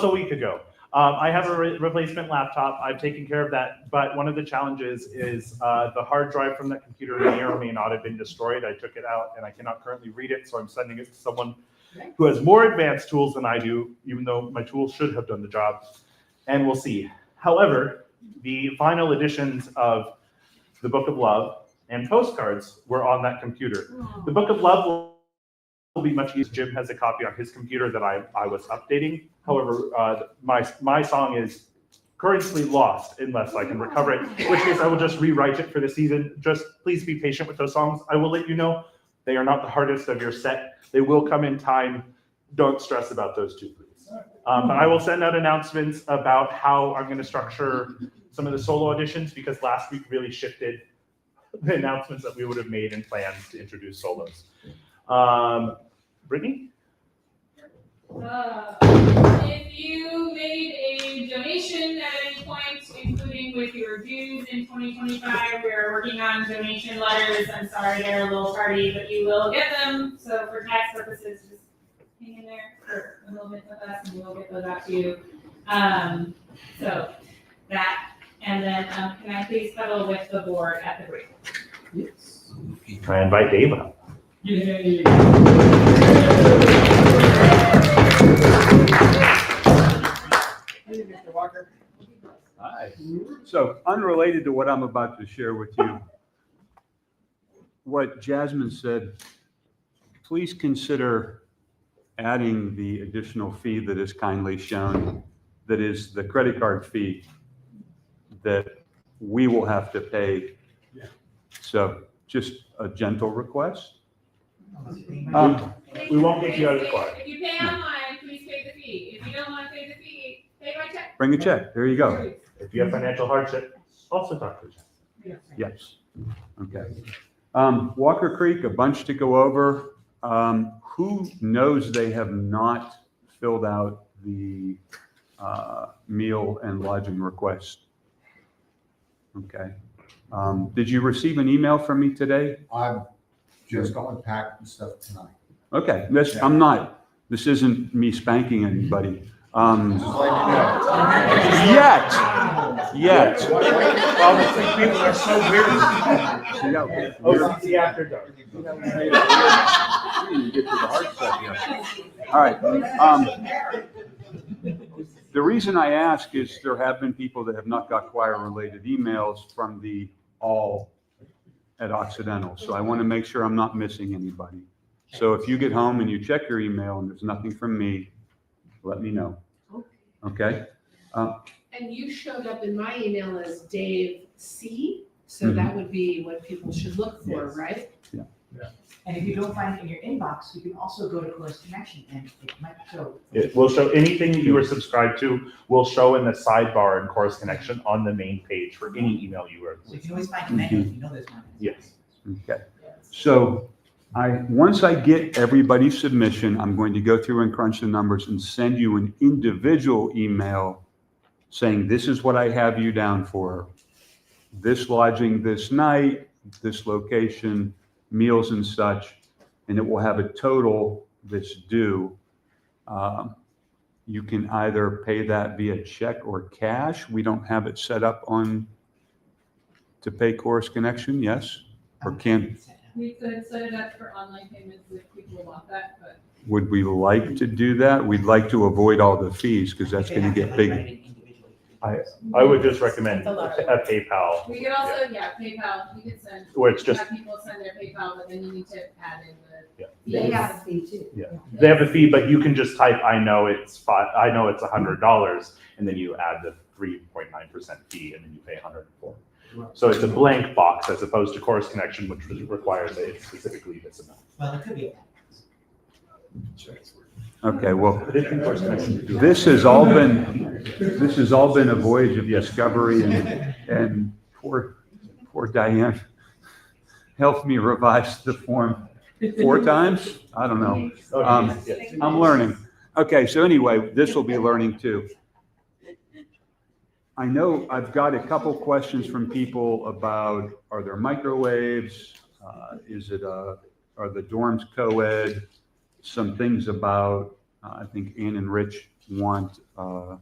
S1: a week ago. I have a replacement laptop. I've taken care of that, but one of the challenges is the hard drive from that computer may or may not have been destroyed. I took it out and I cannot currently read it, so I'm sending it to someone who has more advanced tools than I do, even though my tools should have done the job, and we'll see. However, the final editions of the Book of Love and postcards were on that computer. The Book of Love will be much easier. Jim has a copy on his computer that I was updating. However, my song is currently lost unless I can recover it, in which case I will just rewrite it for the season. Just please be patient with those songs. I will let you know they are not the hardest of your set. They will come in time. Don't stress about those two, please. But I will send out announcements about how I'm going to structure some of the solo auditions, because last week really shifted the announcements that we would have made and plans to introduce solos. Brittany?
S13: If you made a donation at any point, including with your dues in 2025, we're working on donation letters. I'm sorry, they're a little tardy, but you will get them. So for tax purposes, just hang in there for a little bit with us, and we'll get those out to you. So that, and then can I please cuddle with the board at the break?
S1: Yes. Can I invite Dave up?
S2: Yay.
S5: Hey, Mr. Walker. Hi. So unrelated to what I'm about to share with you, what Jasmine said, please consider adding the additional fee that is kindly shown, that is the credit card fee that we will have to pay. So just a gentle request.
S1: We won't get you out of the choir.
S13: If you pay online, please pay the fee. If you don't want to pay the fee, pay by check.
S5: Bring a check. There you go.
S1: If you have financial hardship, also talk to us.
S5: Yes. Okay. Walker Creek, a bunch to go over. Who knows they have not filled out the meal and lodging request? Okay. Did you receive an email from me today?
S6: I've just got packed and stuff tonight.
S5: Okay, this isn't me spanking anybody. Yet.
S1: Obviously, people are so weird. OCC after dark.
S5: You get to the hard stuff, yeah. All right. The reason I ask is there have been people that have not got choir-related emails from the all at Occidental. So I want to make sure I'm not missing anybody. So if you get home and you check your email and there's nothing from me, let me know. Okay?
S14: And you showed up in my email as Dave C, so
S5: Mhm.
S14: that would be what people should look for,
S12: Yes.
S14: right?
S12: And if you don't find it in your inbox, you can also go to Course Connection and it might show.
S1: It will show anything that you are subscribed to will show in the sidebar in Course Connection on the main page for any email you were.
S12: So you can always find connections, you know there's one.
S1: Yes.
S5: Okay. So once I get everybody's submission, I'm going to go through and crunch the numbers and send you an individual email saying, this is what I have you down for. This lodging this night, this location, meals and such, and it will have a total that's due. You can either pay that via check or cash. We don't have it set up to pay Course Connection, yes? Or can,
S13: We could set it up for online payments if people want that, but
S5: would we like to do that? We'd like to avoid all the fees because that's going to get big.
S1: I would just recommend
S13: It's a lot.
S1: a PayPal.
S13: we could also, PayPal, you could send.
S1: Where it's just-
S13: have people send their PayPal, but then you need to add in the.
S14: They have a fee too.
S1: Yeah, they have a fee, but you can just type, I know it's $100, and then you add the 3.9% fee, and then you pay $104. So it's a blank box as opposed to Course Connection, which requires that it's specifically this amount.
S12: Well, it could be.
S5: Okay, well,
S1: But if in Course Connection, you do it.
S5: this has all been a voyage of discovery, and poor Diane helped me revise the form 4 times. I don't know.
S1: Yes.
S5: I'm learning. Okay, so anyway, this will be learning too. I know I've got a couple questions from people about, are there microwaves? Are the dorms co-ed? Some things about, I think Ann and Rich want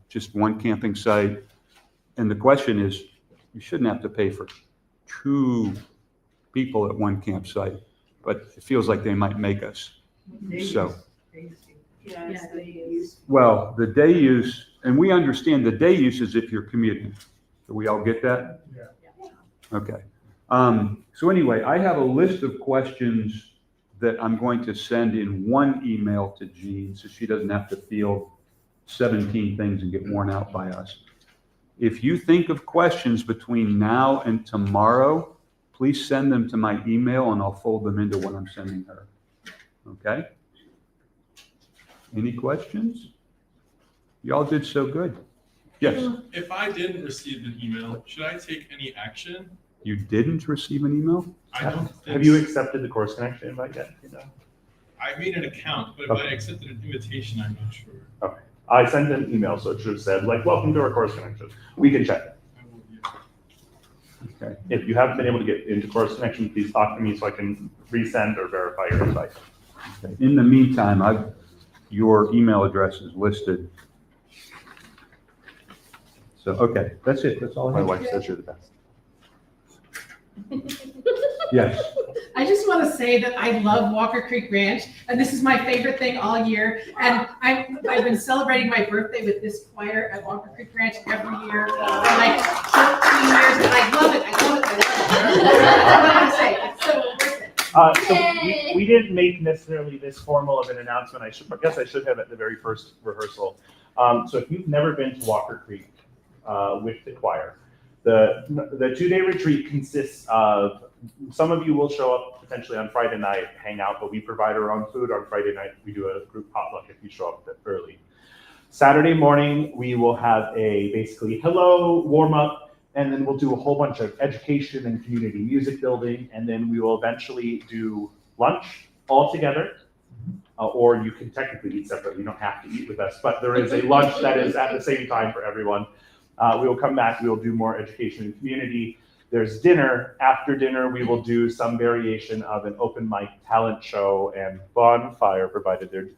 S5: just one camping site. And the question is, you shouldn't have to pay for 2 people at one campsite, but it feels like they might make us. So,
S14: Yes, they use.
S5: well, the day use, and we understand the day use is if you're commuting. Do we all get that?
S2: Yeah.
S5: Okay. So anyway, I have a list of questions that I'm going to send in one email to Jean so she doesn't have to field 17 things and get worn out by us. If you think of questions between now and tomorrow, please send them to my email and I'll fold them into what I'm sending her. Okay? Any questions? Y'all did so good. Yes,
S15: If I didn't receive an email, should I take any action?
S5: you didn't receive an email?
S15: I don't think.
S1: Have you accepted the Course Connection invite yet?
S15: I made an account, but if I accepted an invitation, I'm not sure.
S1: Okay. I sent an email, so it should have said, like, welcome to our Course Connection. We can check it.
S15: I will be.
S5: Okay.
S1: If you haven't been able to get into Course Connection, please talk to me so I can resend or verify your invite.
S5: Okay. In the meantime, your email address is listed. So, okay, that's it. That's all I
S1: My
S5: have.
S1: wife says you're the best.
S5: Yes.
S14: I just want to say that I love Walker Creek Ranch, and this is my favorite thing all year. And I've been celebrating my birthday with this choir at Walker Creek Ranch every year for like 13 years, and I love it. I love it. I love it. That's what I want to say. It's so worth it.
S1: So we didn't make necessarily this formal of an announcement. I guess I should have at the very first rehearsal. So if you've never been to Walker Creek with the choir, the 2-day retreat consists of, some of you will show up potentially on Friday night, hang out, but we provide our own food. On Friday night, we do a group potluck if you show up a bit early. Saturday morning, we will have a basically hello, warm up, and then we'll do a whole bunch of education and community music building, and then we will eventually do lunch all together. Or you can technically eat separately, you don't have to eat with us, but there is a lunch that is at the same time for everyone. We will come back, we will do more education and community. There's dinner. After dinner, we will do some variation of an open mic talent show and bonfire, provided the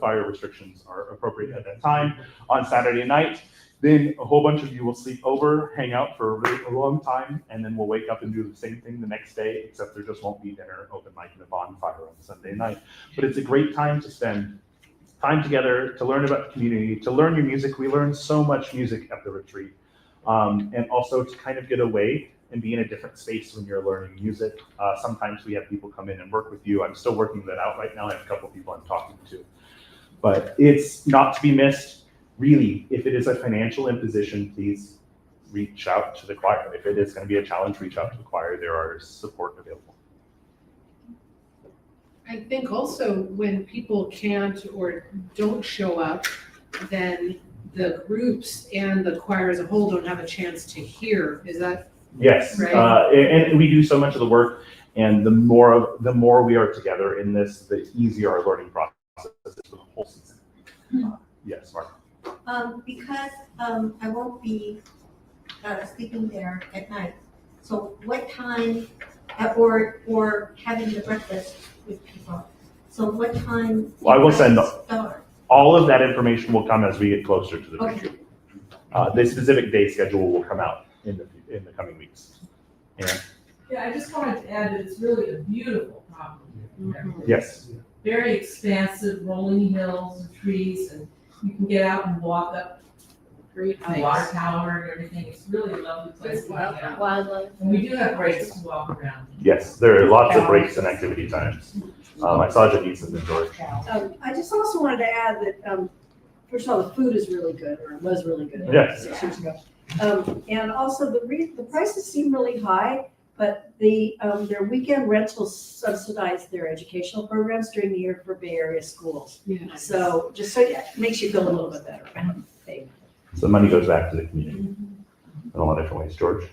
S1: fire restrictions are appropriate at that time, on Saturday night. Then a whole bunch of you will sleep over, hang out for a really long time, and then we'll wake up and do the same thing the next day, except there just won't be dinner, open mic, and a bonfire on Sunday night. But it's a great time to spend time together to learn about the community, to learn your music. We learn so much music at the retreat. And also to kind of get away and be in a different space when you're learning music. Sometimes we have people come in and work with you. I'm still working that out right now. I have a couple of people I'm talking to. But it's not to be missed. Really, if it is a financial imposition, please reach out to the choir. If it is going to be a challenge, reach out to the choir. There are support available.
S14: I think also when people can't or don't show up, then the groups and the choir as a whole don't have a chance to hear. Is that
S1: yes?
S14: Right.
S1: And we do so much of the work, and the more we are together in this, the easier our learning process is for the whole season. Yes, Mark.
S10: Because I won't be sleeping there at night. So what time, or having the breakfast with people? So what time?
S1: Well, I will send
S10: start?
S1: all of that information will come as we get closer to the
S10: Okay.
S1: retreat. The specific day schedule will come out in the coming weeks. And
S16: Yeah, I just wanted to add that it's really a beautiful property.
S1: yes,
S16: Very expansive, rolling hills and trees, and you can get out and walk up
S14: great
S16: the water tower and everything. It's really a lovely place to hang out.
S11: Wildlife.
S16: And we do have breaks to walk around.
S1: yes, there are lots of breaks and activity times. I saw Janice and George.
S3: I just also wanted to add that, first of all, the food is really good, or it was really good.
S1: Yes.
S3: 6 years ago. And also the prices seem really high, but their weekend rentals subsidize their educational programs during the year for Bay Area schools.
S14: Yeah.
S3: So just so it makes you feel a little bit better about it.
S1: So money goes back to the community in a lot of different ways. George?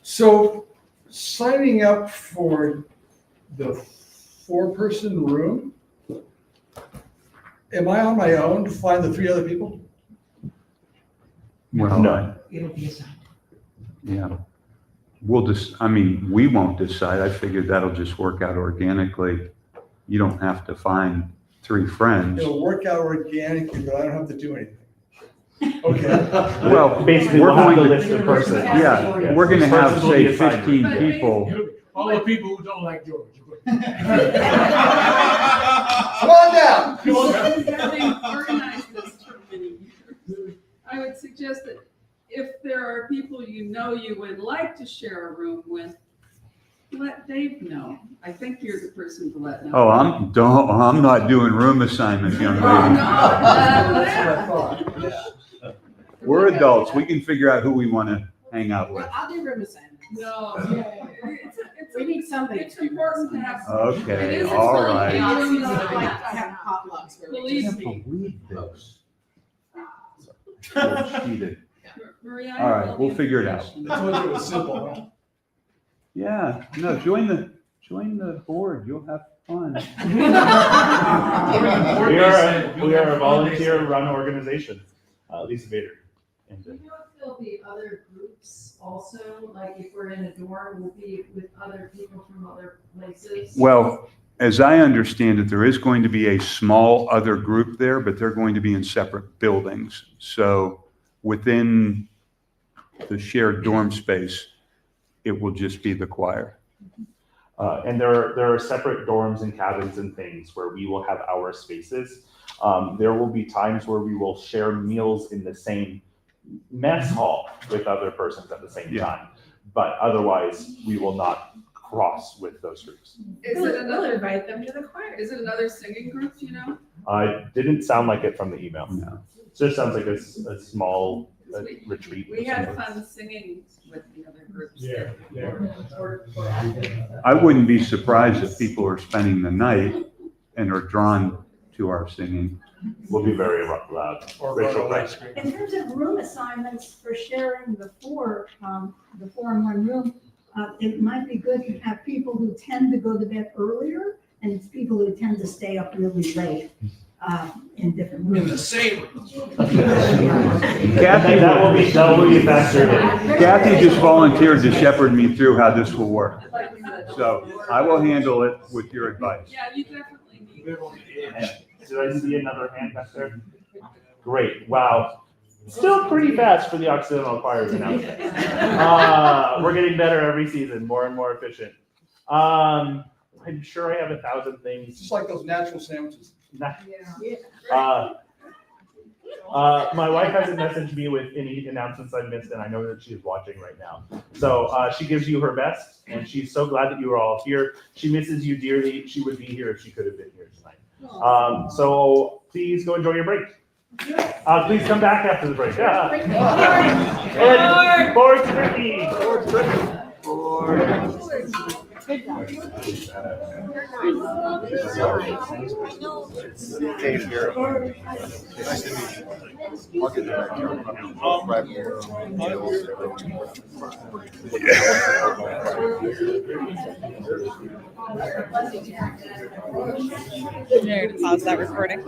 S17: So signing up for the 4-person room, am I on my own to find the 3 other people?
S5: Well,
S1: No.
S14: It'll be assigned.
S5: yeah. We won't decide. I figured that'll just work out organically. You don't have to find 3 friends.
S17: It'll work out organically, but I don't have to do anything. Okay.
S5: Well,
S1: basically,
S5: we're
S1: we'll have
S5: going
S1: the
S5: to-
S1: list of persons.
S5: Yeah, we're gonna have,
S1: Persons will be
S5: say,
S1: assigned.
S5: 15 people.
S2: All the people who don't like George.
S17: Come on down.
S18: Having organized this for many years, I would suggest that if there are people you would like to share a room with, let Dave know. I think you're the person to let know.
S5: Oh, I'm not doing room assignments, young lady.
S17: That's what I thought.
S5: We're adults. We can figure out who we want to hang out with.
S14: Well, I'll do room assignment.
S18: No,
S14: We need somebody.
S18: it's important to have.
S5: Okay,
S18: It is
S5: all
S18: important
S5: right.
S18: to have
S14: It's
S18: some-
S14: like having potlucks where we
S18: Believe
S14: just-
S18: me.
S5: Believe this. George cheated.
S18: Maria,
S5: All right, we'll figure it out.
S17: I told you it was simple, huh?
S5: Yeah, no, join the board. You'll have fun.
S1: We are a volunteer-run organization. Lisa Bader. And,
S16: Do you know if there'll be other groups also, like if we're in a dorm, we'll be with other people from other places?
S5: Well, as I understand it, there is going to be a small other group there, but they're going to be in separate buildings. So within the shared dorm space, it will just be the choir.
S1: And there are separate dorms and cabins and things where we will have our spaces. There will be times where we will share meals in the same mess hall with other persons at the same time. But otherwise, we will not cross with those groups.
S18: Is it another,
S14: invite them to the choir.
S18: is it another singing group, do you know?
S1: It didn't sound like it from the email.
S5: No.
S1: It just sounds like a small retreat.
S18: We had fun singing with the other groups.
S2: Yeah, yeah.
S5: I wouldn't be surprised if people are spending the night and are drawn to our singing.
S1: We'll be very loud.
S2: Or
S1: Rachel,
S2: run
S1: right?
S2: ice cream.
S3: In terms of room assignments for sharing the 4-in-1 room, it might be good to have people who tend to go to bed earlier and it's people who tend to stay up really late in different
S17: In the
S3: rooms.
S17: same room.
S5: Kathy,
S1: that will be factored in.
S5: Kathy just volunteered to shepherd me through how this will work. So I will handle it with your advice.
S18: Yeah, you definitely need.
S1: Did I see another hand back there? Great, wow. Still pretty fast for the Occidental Choir now. We're getting better every season, more and more efficient. I'm sure I have 1,000 things.
S17: Just like those natural sandwiches.
S1: My wife hasn't messaged me with any announcements I missed, and I know that she is watching right now. So she gives you her best, and she's so glad that you are all here. She misses you dearly. She would be here if she could have been here tonight. So please go enjoy your break. Please come back after the break. Yeah. Board tricky.
S11: Good job.
S7: Dave here. Nice to meet you. I'll get back here. Right here.
S19: Pause that recording.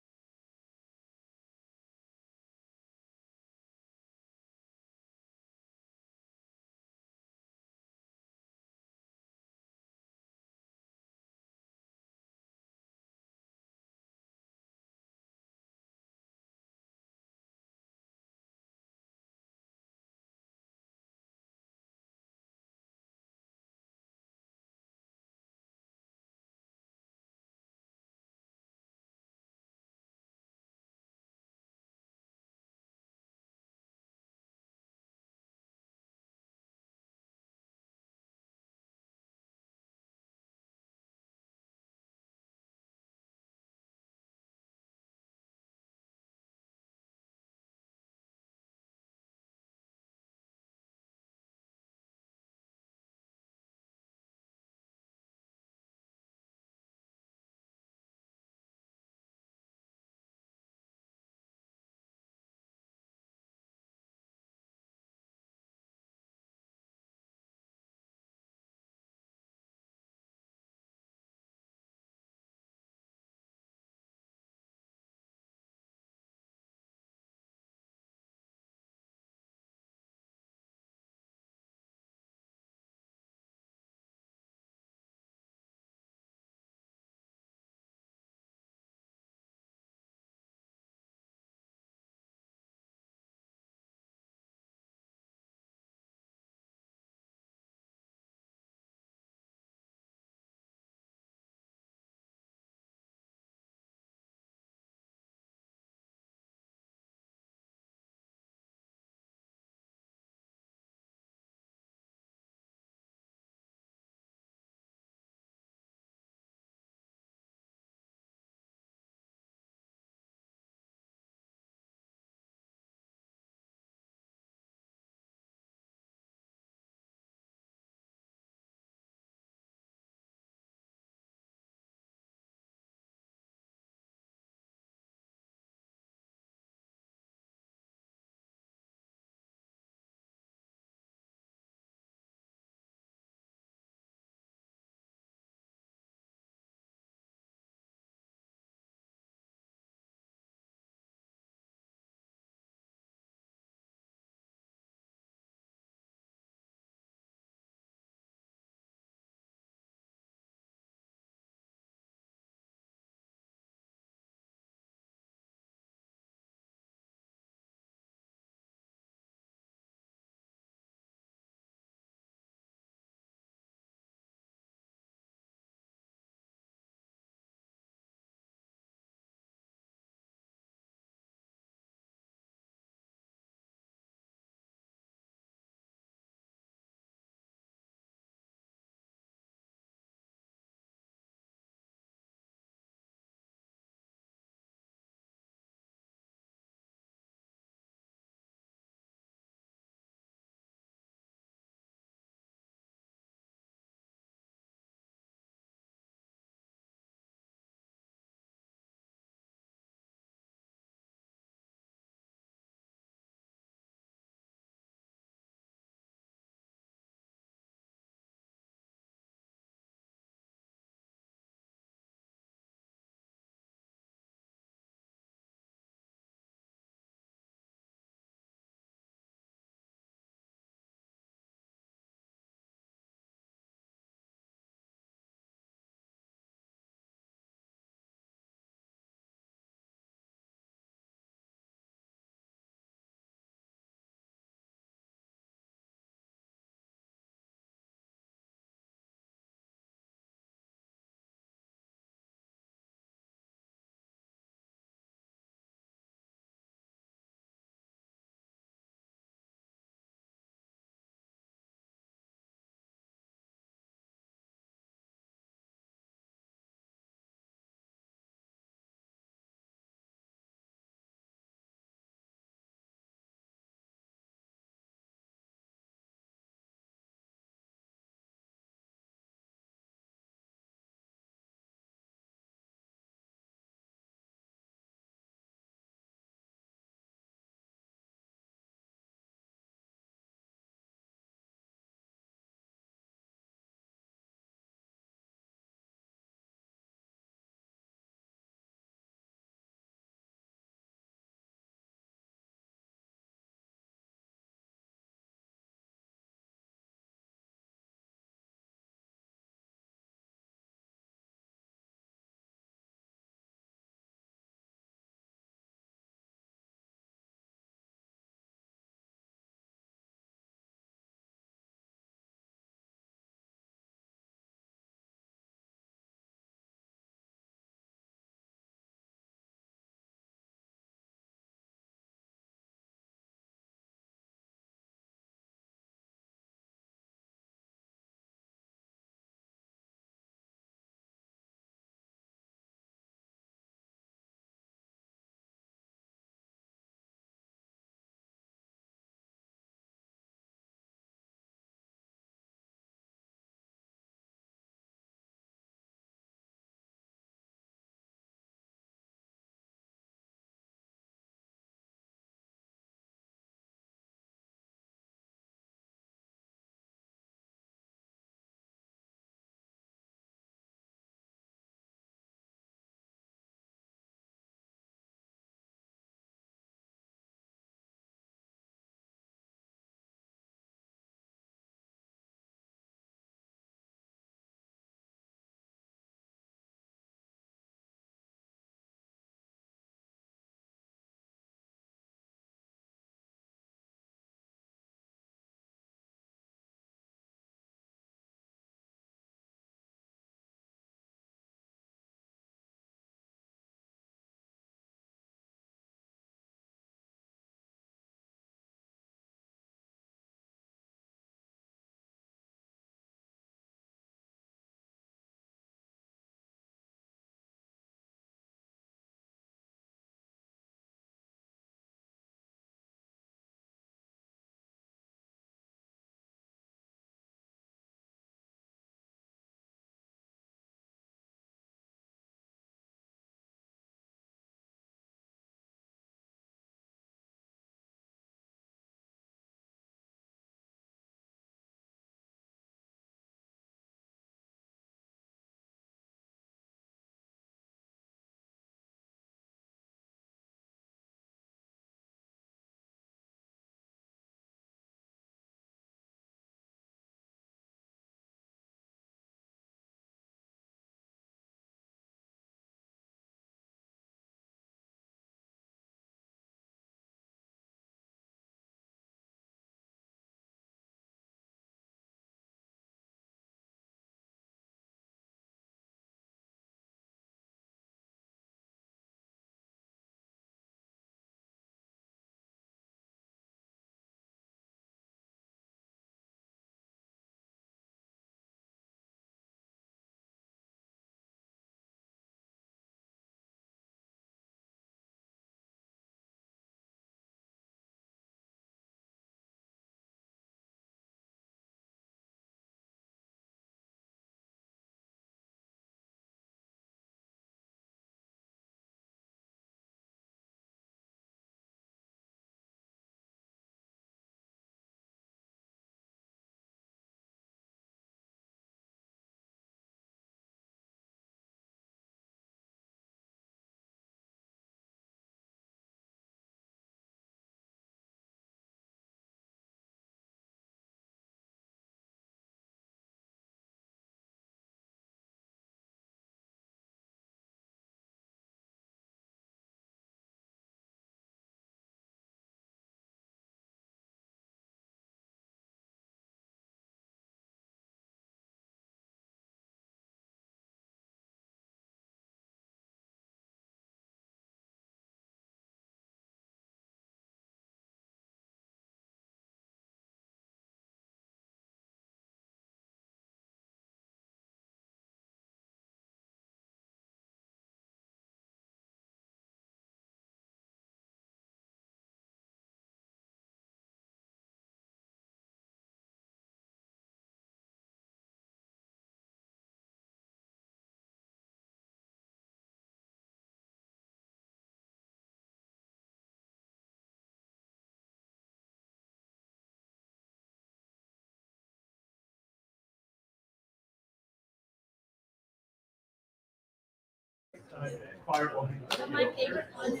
S1: Fireball.
S10: My favorite one is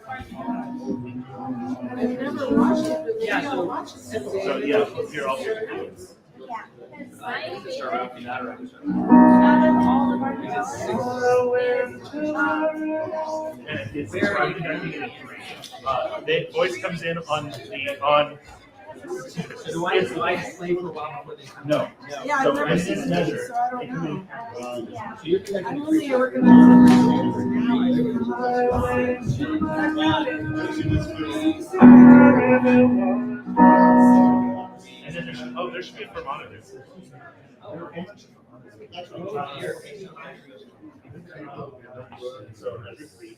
S16: I've never watched it, but
S4: Yeah,
S16: maybe I'll
S4: so-
S16: watch it someday.
S1: So yeah, you're also.
S10: yeah. My favorite
S13: Out
S10: out of all of our
S1: And it's described in the voice comes in on the on.
S4: So do I just play for a while before they come?
S1: No.
S16: Yeah, I've
S1: So
S16: never
S1: in
S16: seen
S1: this
S16: it,
S1: measure,
S16: so I don't know.
S10: Yeah.
S4: So you're connected
S16: I'm
S4: to
S16: only organizing my things now.
S1: and then there should be a thermometer. So every 3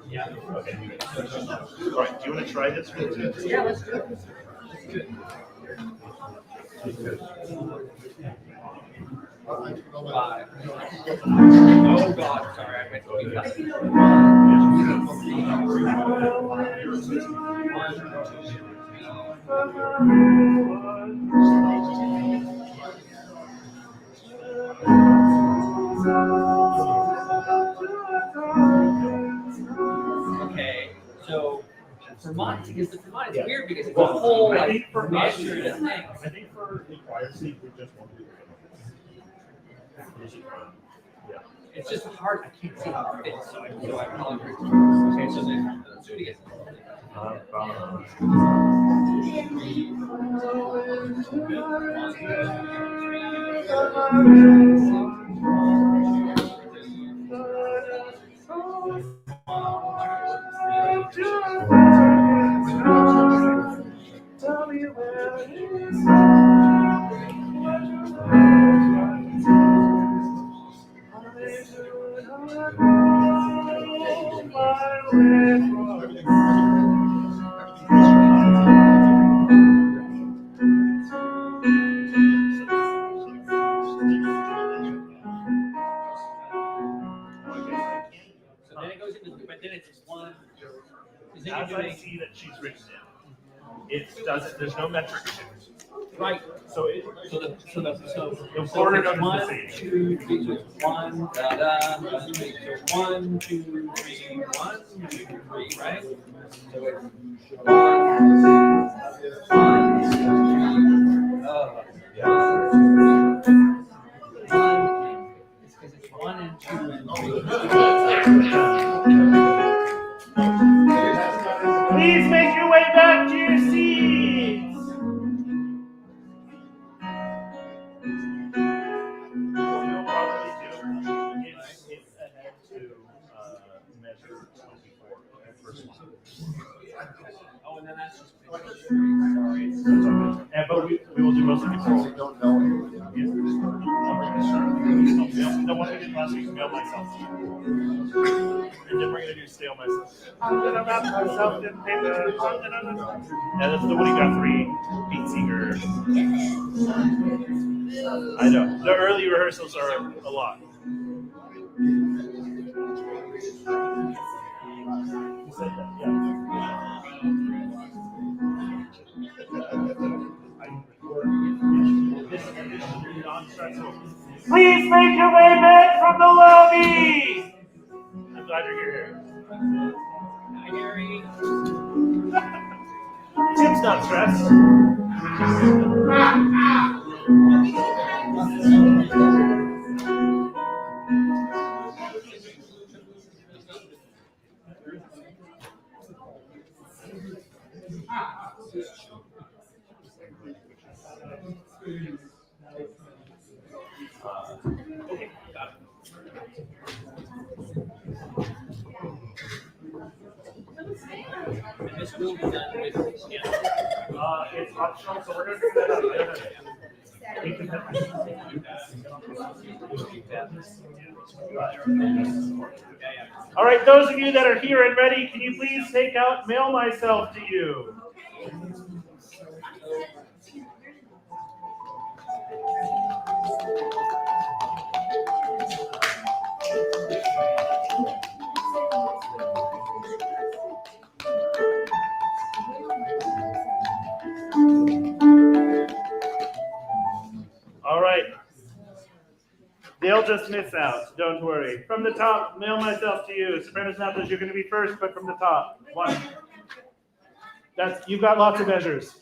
S1: Yeah. Okay. All right. Do you want to try this?
S4: Yeah, let's do it. Five. Oh God, sorry, I meant to be fast. Okay, so Vermont, because the Vermont is weird because it's a whole
S1: I
S4: like
S1: think for us,
S4: measured thing.
S1: I think for the choir seat, we just want to do it. Yeah.
S4: It's just hard. I can't see how it fits, so I apologize. Okay, so then let's do it again. So then it goes into, but then it's one. Then
S1: As
S4: you're
S1: I
S4: doing
S1: see that she's written down, it doesn't. There's no metric shift.
S4: right.
S1: So it.
S4: So the
S1: The order
S4: it's
S1: note is the
S4: 1,
S1: same.
S4: 2, 3. So it's 1, da da. So 1, 2, 3, 1, 2, 3, right? So it's 1, 1 and 2 and 3.
S1: Please make your way back to your seats. What you'll probably do is ahead to measure 24 at first one.
S4: Oh, and then that's just
S1: Sorry. And but we will do most of it.
S6: We don't know it.
S1: Yes. The one we did last week, mail myself. And then we're gonna do stale myself. I'm gonna wrap myself in paper. Yeah, that's the Woody Guthrie, Pete Seeger. I know. The early rehearsals are a lot. You said that, yeah. Please make your way back from the lobby. I'm glad you're here.
S4: Hi, Gary.
S1: Tim's not stressed. Okay, got it.
S4: And this will be done with
S1: It's optional, so we're gonna pick that up. All right, those of you that are here and ready, can you please take out Mail Myself to You? All right. They'll just miss out. Don't worry. From the top, mail myself to you. Sopranos and altos, you're going to be first, but from the top. One. You've got lots of measures.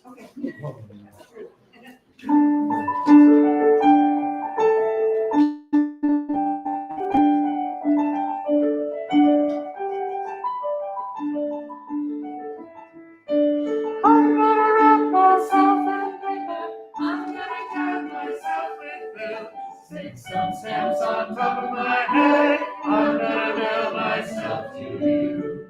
S3: I'm gonna wrap myself in paper. I'm gonna cover myself with glue. Stick some stamps on top of my head. I'm gonna mail myself to you.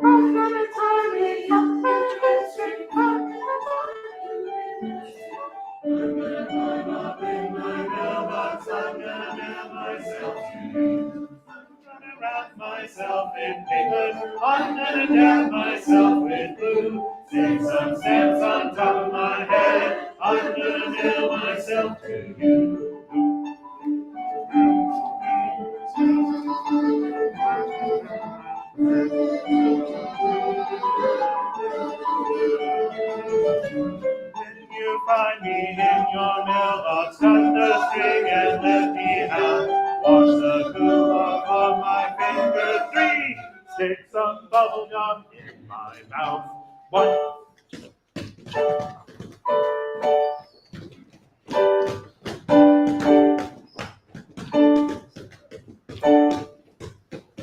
S3: I'm gonna tie me up and string. I'm gonna climb up in my mailbox. I'm gonna mail myself to you. I'm gonna wrap myself in paper. I'm gonna dab myself with glue. Stick some stamps on top of my head. I'm gonna mail myself to you. When you find me in your mailbox, cut the string and let me out. Wash the glue off of my finger. 3, stick some bubble gum in my mouth. 1.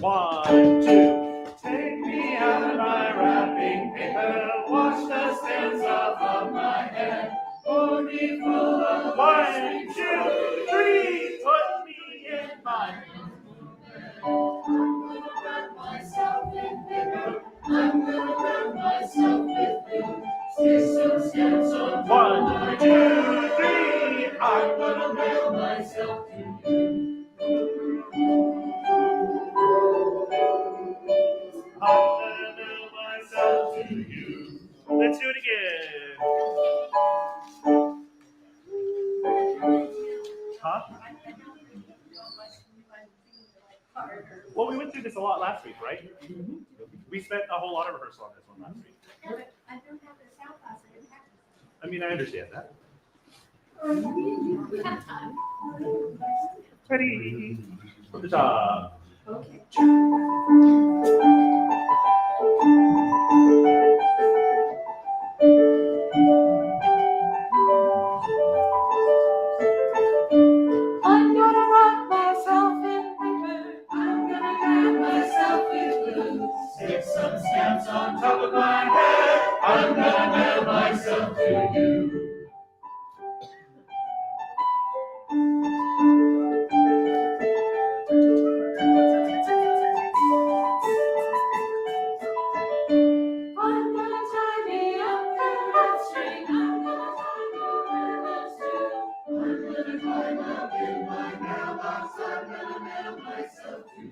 S3: One, 2. Take me out of my wrapping paper. Wash the stains off of my head. Pour me full of 1, 2, 3. Put me in my. I'm gonna wrap myself in paper. I'm gonna wrap myself with glue. Stick some stamps on 1, 2, 3. I'm gonna mail myself to you. I'm gonna mail myself to you. Let's do it again. Huh? Well, we went through this a lot last week, right? We spent a whole lot of rehearsal on this one last week.
S10: I don't have the sound class. I didn't have it.
S1: I mean, I understand that.
S10: We have time.
S1: Ready? From the top.
S10: Okay.
S3: I'm gonna wrap myself in paper. I'm gonna wrap myself with glue. Stick some stamps on top of my head. I'm gonna mail myself to you. I'm gonna tie me up in a string. I'm gonna tie my ribbons too. I'm gonna climb up in my mailbox. I'm gonna mail myself to you.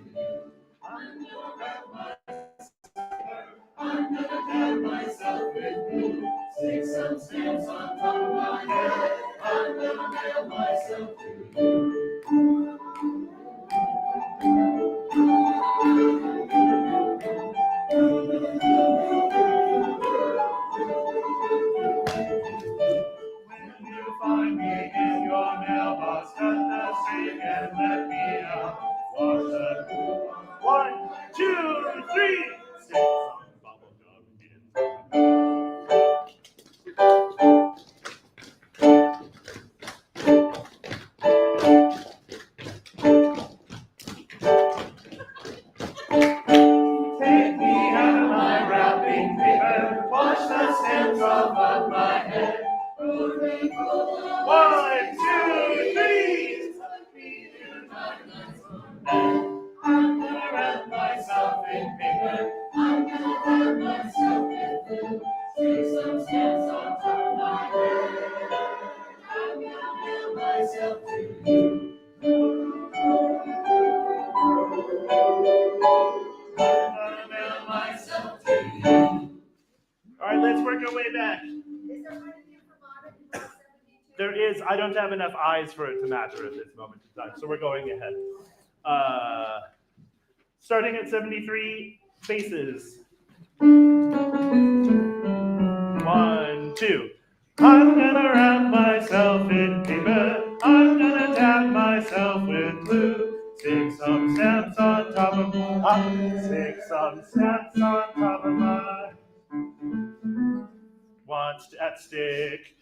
S3: I'm gonna wrap myself. I'm gonna cover myself with glue. Stick some stamps on top of my head. I'm gonna mail myself to you. When you find me in your mailbox, cut the string and let me out. Wash the glue. 1, 2, 3. Stick some bubble gum in. Take me out of my wrapping paper. Wash the stems off of my head. 1, 2, 3. Put me in my nice warm bed. I'm gonna wrap myself in paper. I'm gonna cover myself with glue. Stick some stamps on top of my head. I'm gonna mail myself to you. I'm gonna mail myself to you.
S1: All right, let's work our way back.
S10: Is there one in here for modern 172?
S1: There is, I don't have enough eyes for it to matter at this moment in time, so we're going ahead. Starting at 73 bases. 1, 2. I'm gonna wrap myself in paper. I'm gonna dab myself with glue. Stick some stamps on top of my. Stick some stamps on top of my. Stick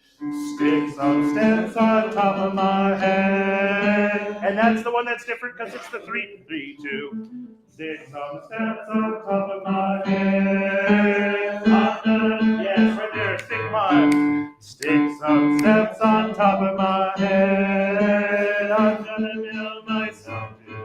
S1: some stamps on top of my head. And that's the one that's different because it's the 3, 3, 2. Stick some stamps on top of my head. Yes, right there. Stick them on. Stick some stamps on top of my head. I'm gonna mail myself to you.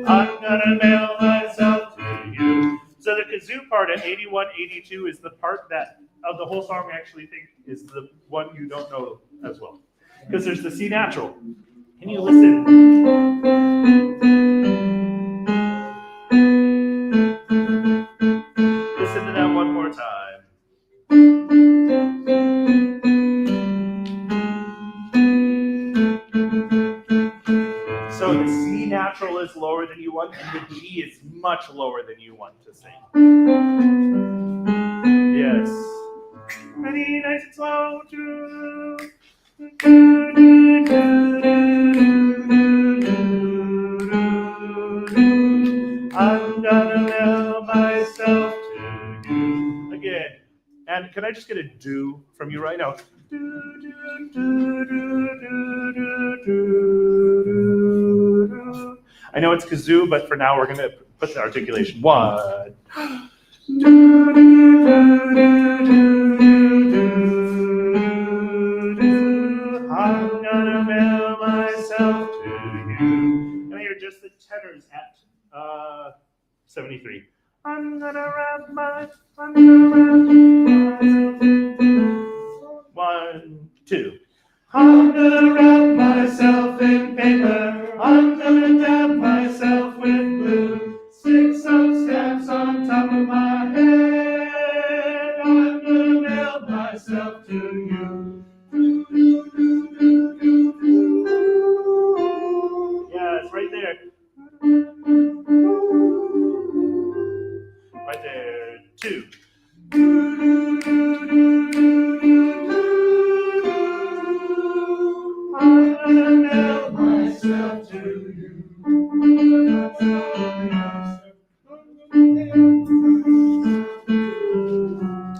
S1: I'm gonna mail myself to you. So the kazoo part at 81, 82 is the part that of the whole song I actually think is the one you don't know as well. Because there's the C natural. Can you listen? Listen to that one more time. So the C natural is lower than you want, and the G is much lower than you want to sing. Yes. Ready, nice and slow. I'm gonna mail myself to you. Again. And can I just get a do from you right now? I know it's kazoo, but for now we're going to put the articulation. 1. I'm gonna mail myself to you. And hear just the tenors at 73. I'm gonna wrap myself. 1, 2. I'm gonna wrap myself in paper. I'm gonna dab myself with glue. Stick some stamps on top of my head. I'm gonna mail myself to you. Yes, right there. Right there. 2. I'm gonna mail myself to you.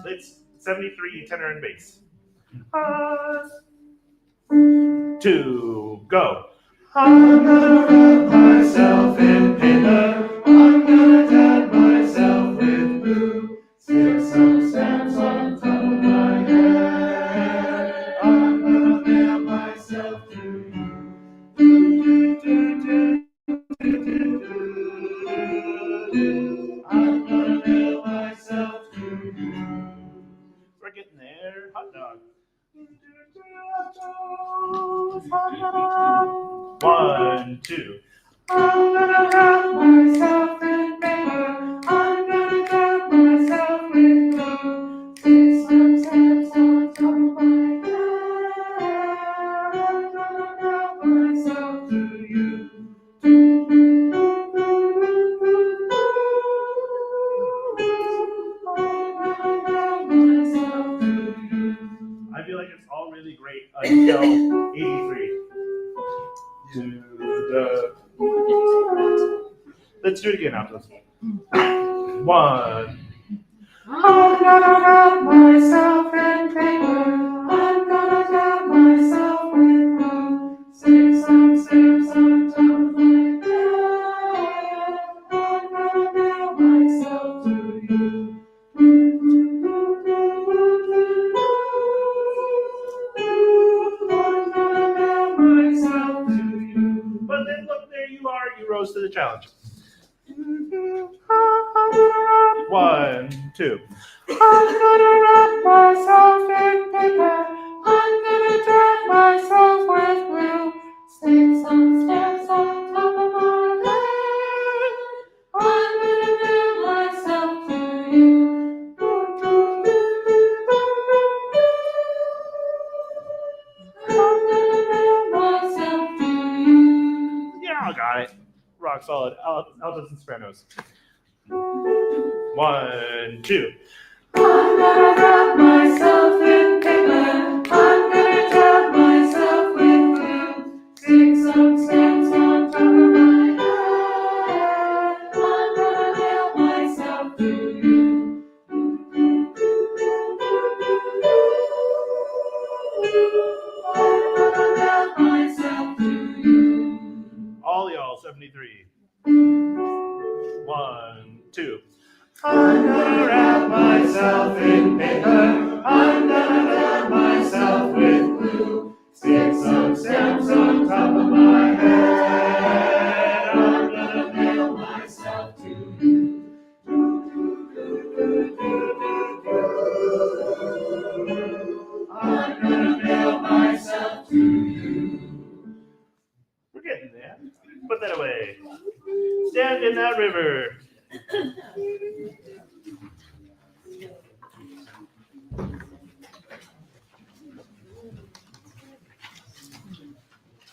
S1: It's 73 tenor and bass. 2, go. I'm gonna wrap myself in paper. I'm gonna dab myself with glue. Stick some stamps on top of my head. I'm gonna mail myself to you. I'm gonna mail myself to you. We're getting there. Hot dog. 1, 2. I'm gonna wrap myself in paper. I'm gonna wrap myself with glue. Stick some stamps on top of my head. I'm gonna wrap myself to you. I feel like it's all really great until 83. Let's do it again after this. 1. I'm gonna wrap myself in paper. I'm gonna dab myself with glue. Stick some stamps on top of my head. I'm gonna mail myself to you. Myself to you. But then look, there you are, you rose to the challenge. 1, 2. I'm gonna wrap myself in paper. I'm gonna dab myself with glue. Stick some stamps on top of my head. I'm gonna mail myself to you. I'm gonna mail myself rock solid. Altos and sopranos. 1, 2.
S3: I'm gonna wrap myself in paper. I'm gonna tap myself with glue. Stick some stamps on top of my head. I'm gonna mail myself to you. I'm gonna mail myself to you.
S1: All y'all, 73. 1, 2.
S3: I'm gonna wrap myself in paper. I'm gonna wrap myself with glue. Stick some stamps on top of my head. I'm gonna mail myself to you. I'm gonna mail myself to you.
S1: We're getting there. Put that away. Stand in that river.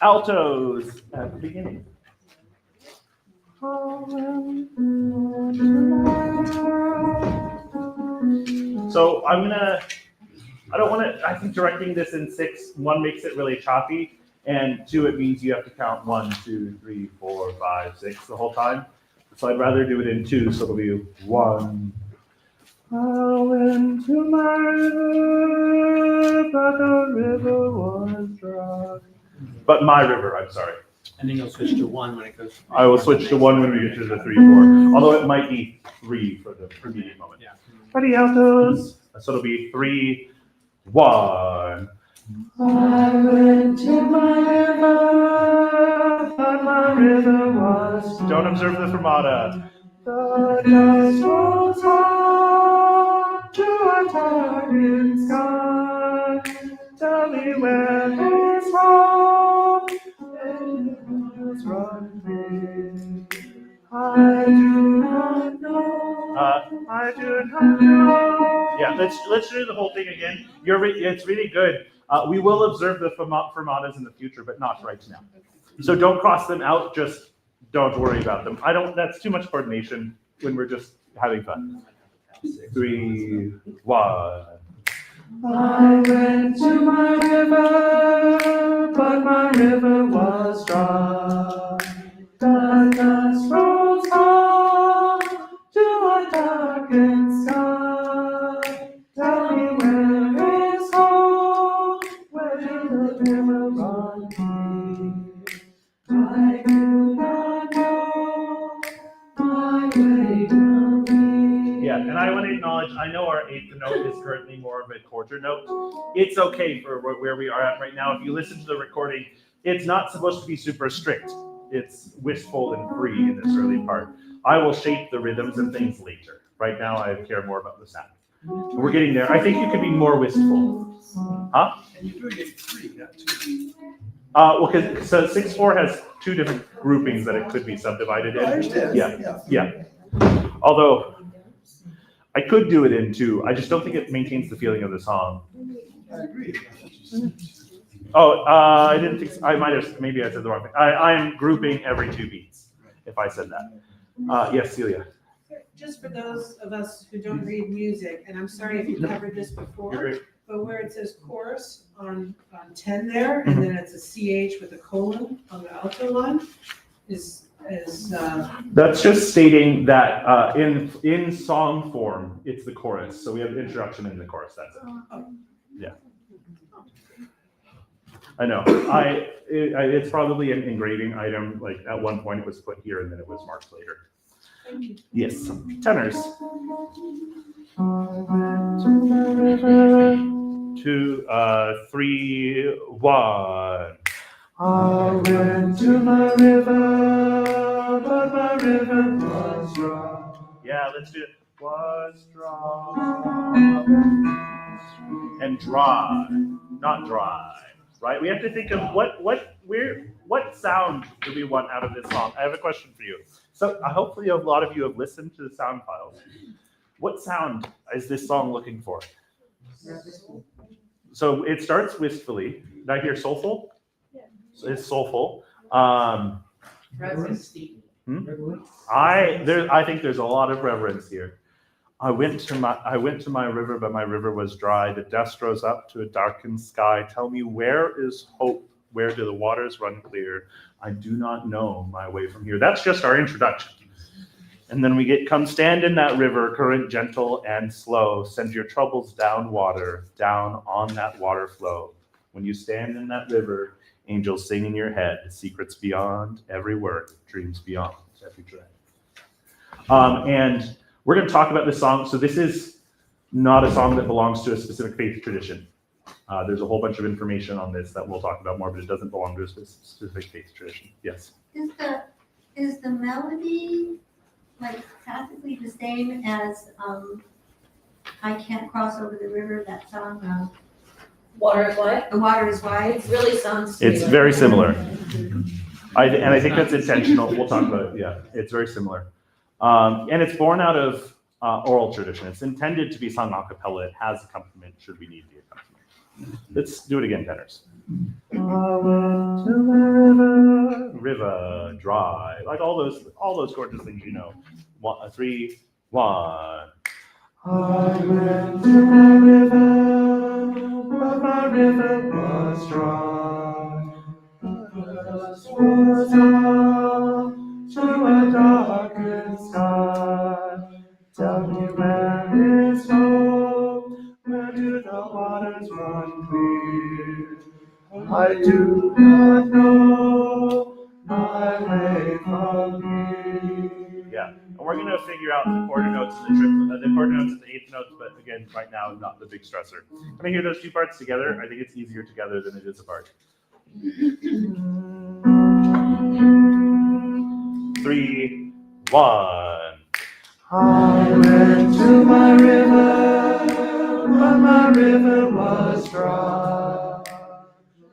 S1: Altos at the beginning. So I think directing this in 6, 1 makes it really choppy, and 2, it means you have to count 1, 2, 3, 4, 5, 6 the whole time. So I'd rather do it in 2, so it'll be 1. I went to my river, but the river was dry. But my river, I'm sorry.
S4: And then you'll switch to 1 when it goes.
S1: I will switch to 1 when we get to the 3, 4. Although it might be 3 for the immediate moment.
S4: Yeah.
S1: Ready, altos? So it'll be 3, 1.
S3: I went to my river, but my river was dry.
S1: Don't observe the fermata.
S3: The dust rolls on to a darkened sky. Tell me where is home, and who's run free. I do not know.
S1: I do not know. Yeah, let's do the whole thing again. It's really good. We will observe the fermatas in the future, but not right now. So don't cross them out. Just don't worry about them. That's too much coordination when we're just having fun. 3, 1.
S3: I went to my river, but my river was dry. The dust rolls on to a darkened sky. Tell me where is home, where the river runs free. I do not know my way down here.
S1: Yeah, and I want to acknowledge, I know our 8th note is currently more of a quarter note. It's okay for where we are at right now. If you listen to the recording, it's not supposed to be super strict. It's wistful and free in this early part. I will shape the rhythms and things later. Right now, I care more about the sound. We're getting there. I think you could be more wistful. Huh?
S17: And you're doing it 3, not 2.
S1: Well, so 6/4 has 2 different groupings that it could be subdivided in.
S17: I understand.
S1: Yeah. Although I could do it in 2. I just don't think it maintains the feeling of the song.
S17: I agree.
S1: Oh, I didn't think. I might have. Maybe I said the wrong thing. I'm grouping every 2 beats. If I said that. Yes, Celia.
S14: Just for those of us who don't read music, and I'm sorry if you covered this
S1: You're
S14: before,
S1: great.
S14: but where it says chorus on 10 there, and then it's a CH with a colon on the alto line, is
S1: That's just stating that in song form, it's the chorus. So we have the introduction in the chorus. That's it. Yeah. I know. It's probably an engraving item. Like at one point it was put here and then it was marked later. Yes. Tenors. 2, 3, 1.
S3: I went to my river, but my river was dry.
S1: Yeah, let's do it. Was dry. And dry, not dry. Right? We have to think of what sound do we want out of this song? I have a question for you. So hopefully a lot of you have listened to the sound files. What sound is this song looking for? So it starts wistfully. Did I hear soulful? Yeah. So it's soulful. I think there's a lot of reverence here. I went to my river, but my river was dry. The dust rose up to a darkened sky. Tell me, where is hope? Where do the waters run clear? I do not know my way from here. That's just our introduction. And then we get, come stand in that river, current gentle and slow. Send your troubles down water, down on that water flow. When you stand in that river, angels sing in your head, secrets beyond every word, dreams beyond every dread. And we're going to talk about this song. So this is not a song that belongs to a specific faith tradition. There's a whole bunch of information on this that we'll talk about more, but it doesn't belong to a specific faith tradition. Yes?
S10: Is the melody like practically the same as I Can't Cross Over the River, that song?
S3: Water is wide?
S10: The Water is Wide.
S3: It really sounds.
S1: It's very similar. I think that's intentional. We'll talk about it. Yeah, it's very similar. And it's born out of oral tradition. It's intended to be sung a cappella. It has accompaniment should we need the accompaniment. Let's do it again, tenors. I went to the river dry. Like all those gorgeous things you know. 1, 3, 1. I went to the river, but my river was dry. The dust was up to a darkened sky. Tell me, where is hope? Where do the waters run clear? I do not know my way from here. Yeah, and we're going to figure out the quarter notes and the quarter notes and the eighth notes, but again, right now, not the big stressor. Can I hear those two parts together? I think it's easier together than it is apart. 3, 1. I went to my river, but my river was dry.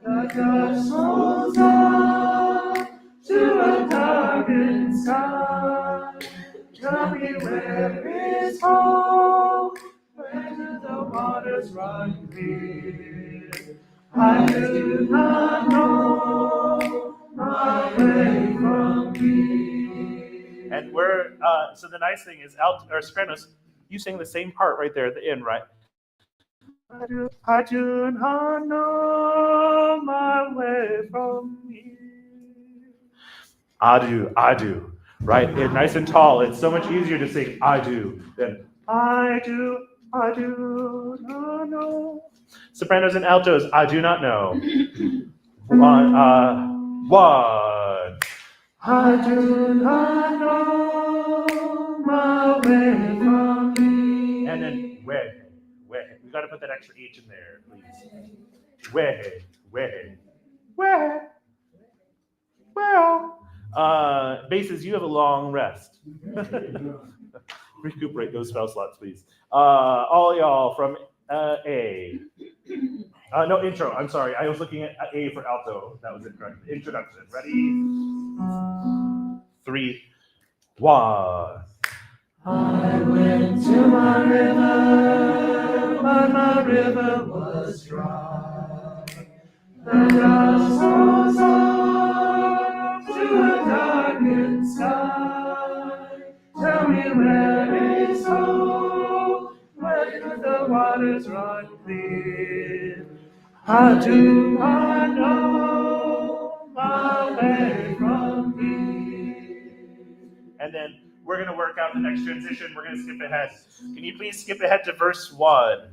S1: The dust rose up to a darkened sky. Tell me, where is hope? Where do the waters run clear? I do not know my way from here. And we're so the nice thing is alt or sopranos, you sing the same part right there at the end, right? I do not know my way from here. I do, right? It's nice and tall. It's so much easier to sing I do than I do not know. Sopranos and altos, I do not know. 1, 1. I do not know my way from here. And then way. We got to put that extra H in there, please. Way. Well. Basses, you have a long rest. Recuperate those spell slots, please. All y'all from A. No, intro. I'm sorry. I was looking at A for alto. That was incorrect. Introduction. Ready? 3, 1. I went to my river, but my river was dry. The dust rose up to a darkened sky. Tell me, where is hope? Where do the waters run clear? I do not know my way from here. And then we're going to work out the next transition. We're going to skip ahead. Can you please skip ahead to verse 1?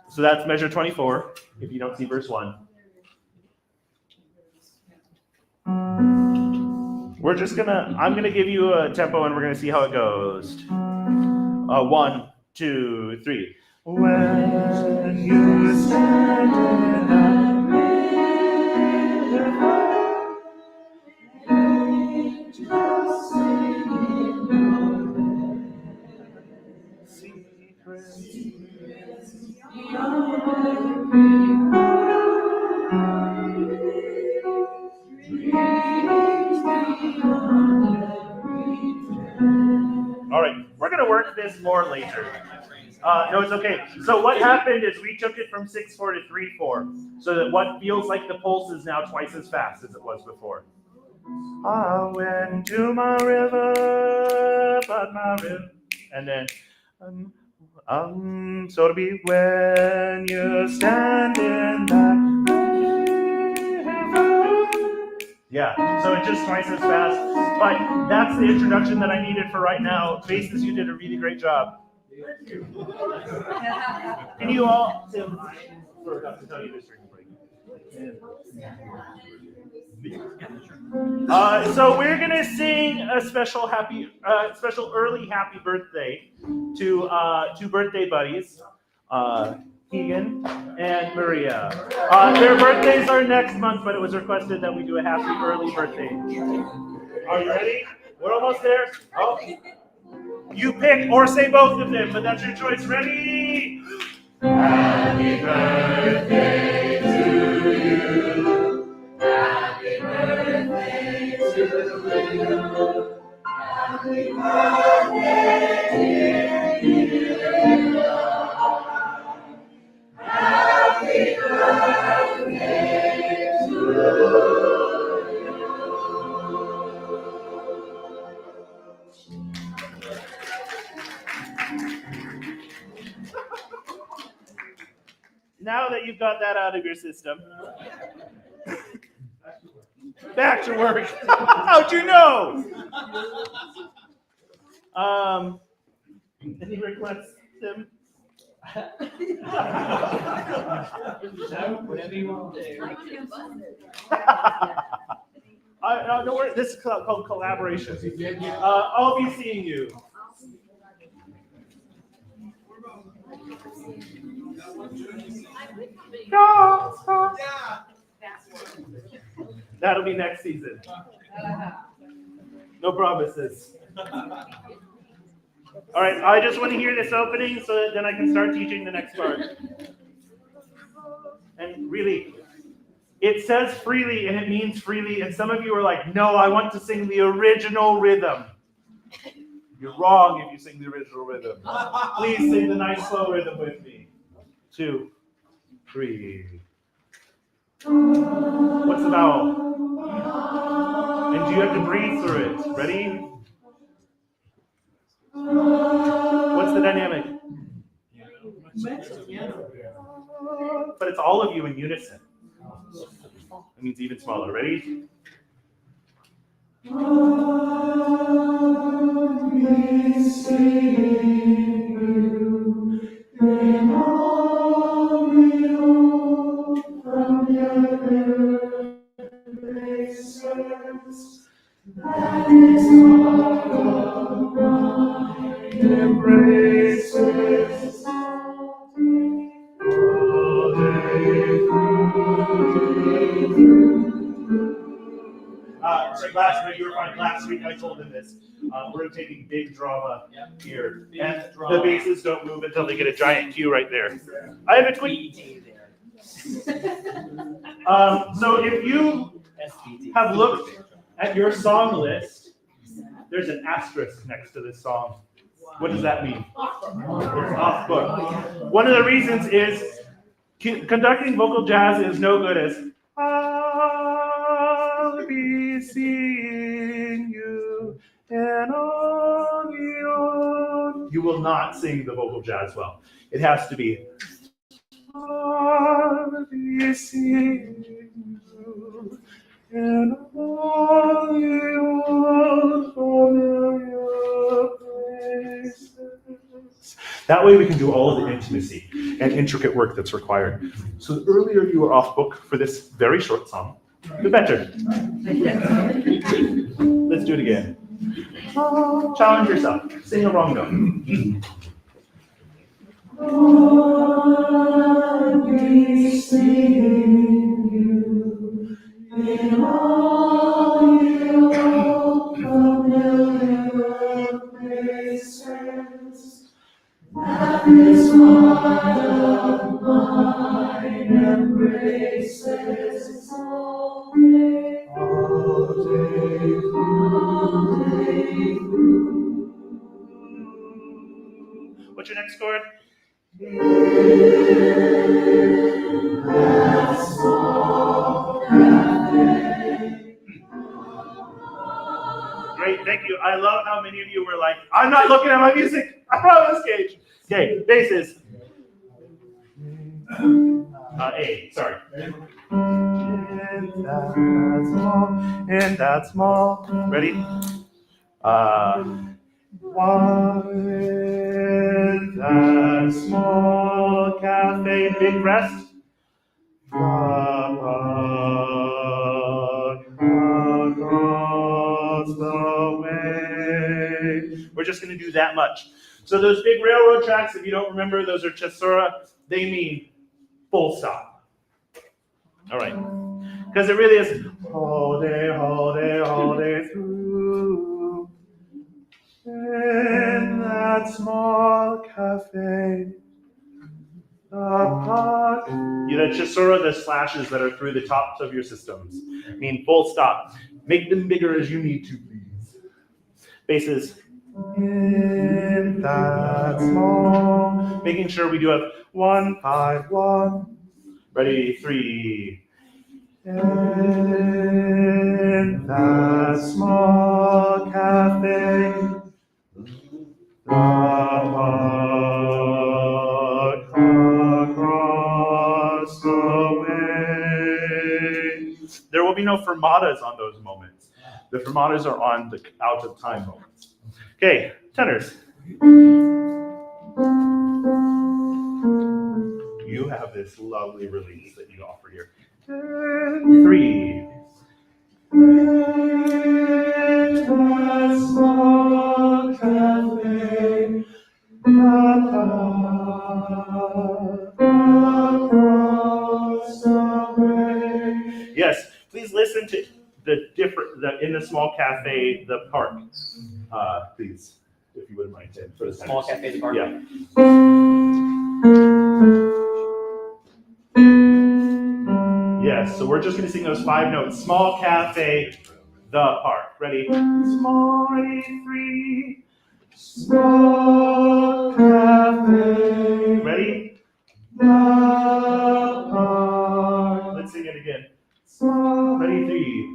S1: So that's measure 24, if you don't see verse 1. I'm going to give you a tempo and we're going to see how it goes. 1, 2, 3. When you stand in that river, angels singing your secrets beyond every word, dreams beyond every dream. All right, we're going to work this more later. No, it's okay. So what happened is we took it from 6/4 to 3/4, so that what feels like the pulse is now twice as fast as it was before. I went to my river, but my river, and then so to be when you stand in that river. Yeah, so it's just twice as fast. But that's the introduction that I needed for right now. Basses, you did a really great job. Can you all say hi for enough to tell you this drink break? So we're gonna sing a special early happy birthday to two birthday buddies, Keegan and Maria. Their birthdays are next month, but it was requested that we do a happy early birthday. Are you ready? We're almost there. Oh, you pick or say both of them, but that's your choice. Ready? Happy birthday to you. Happy birthday to you. Happy birthday, dear you. Happy birthday to you. Now that you've got that out of your system, back to work. How'd you know? Any requests, Tim?
S4: Whatever you want to do.
S1: Don't worry, this is called collaboration. I'll be seeing you. That'll be next season. No promises. All right, I just want to hear this opening so that then I can start teaching the next part. And really, it says freely and it means freely, and some of you are like, no, I want to sing the original rhythm. You're wrong if you sing the original rhythm. Please sing the nice slow rhythm with me. 2, 3. What's the vowel? And do you have to breathe through it? Ready? What's the dynamic? But it's all of you in unison. It means even smaller. Ready? That is what of mine embraces all day last week, you were fine. Last week I told him this. We're taking big drama here. And the basses don't move until they get a giant cue right there. I have a quick. So if you have looked at your song list, there's an asterisk next to this song. What does that mean? It's off book. One of the reasons is conducting vocal jazz is no good as I'll be seeing you and on the on. You will not sing the vocal jazz well. It has to be I'll be seeing you and all the old familiar places. That way we can do all of the intimacy and intricate work that's required. So the earlier you are off book for this very short song, the better. Let's do it again. Challenge yourself. Sing a wrong note. I'll be seeing you in all the old familiar places. That is what of mine embraces all day through. What's your next chord? That's all that day. I love how many of you were like, I'm not looking at my music. I'm on the stage. Okay, basses. A, sorry. In that small. Ready? One in that small cafe, big rest. Across the way. We're just going to do that much. So those big railroad tracks, if you don't remember, those are Chesura. They mean full stop. All right. Because it really is all day, all day, all day through. In that small cafe. You know, Chesura, the slashes that are through the tops of your systems mean full stop. Make them bigger as you need to, please. Basses. In that small. Making sure we do have 1, 5, 1. Ready, 3. In that small cafe. Across the way. There will be no fermatas on those moments. The fermatas are on the out of time moments. Okay, tenors. You have this lovely release that you offer here. 3. Yes, please listen to the in the small cafe, the park. Please, if you wouldn't mind, Tim. For the
S4: Small cafe, the park.
S1: Yeah. Yes, so we're just going to sing those 5 notes. Small cafe, the park. Ready? Small, ready, 3. Small cafe. Ready? The park. Let's sing it again. Small, ready, 3.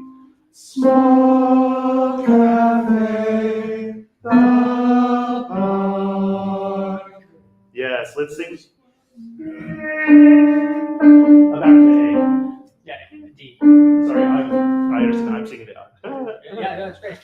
S1: Small cafe, the park. Yes, let's sing. Back to A.
S4: Yeah, D.
S1: Sorry, I understand. I'm singing it out.
S4: Yeah, no, it's great.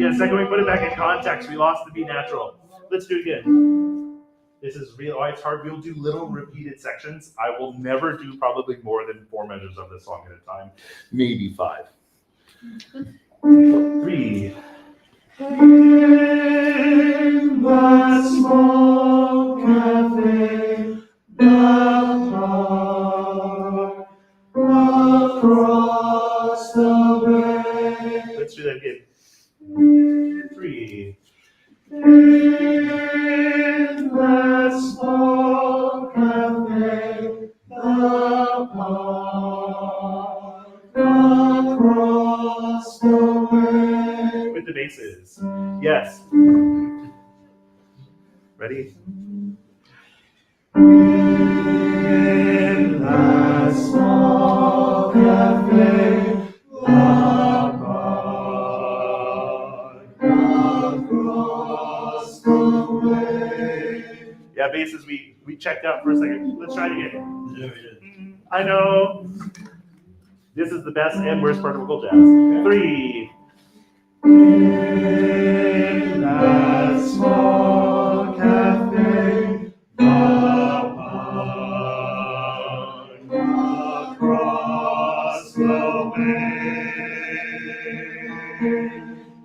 S1: Yeah, second we put it back in context, we lost the B natural. Let's do it again. This is real. Oh, it's hard. We'll do little repeated sections. I will never do probably more than 4 measures of this song at a time, maybe 5. 3. In the small cafe, the park, across the way. Let's do that again. 3. In the small cafe, the park, across the way. With the basses. Yes. Ready? In the small cafe, the park, across the way. Yeah, basses, we checked out for a second. Let's try it again. I know. This is the best and worst part of vocal jazz. 3. In that small cafe, the park, across the way.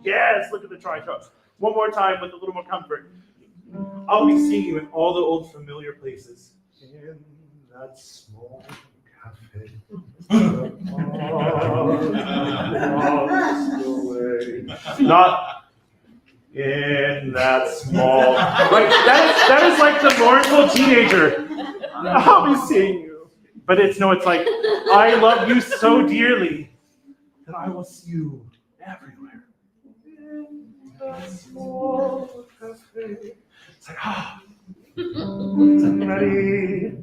S1: Yes, look at the tritones. One more time with a little more comfort. I'll be seeing you in all the old familiar places. In that small cafe. Not in that small. Like that is like the mournful teenager. I'll be seeing you. But it's like I love you so dearly that I will see you everywhere. In that small cafe. It's like ready.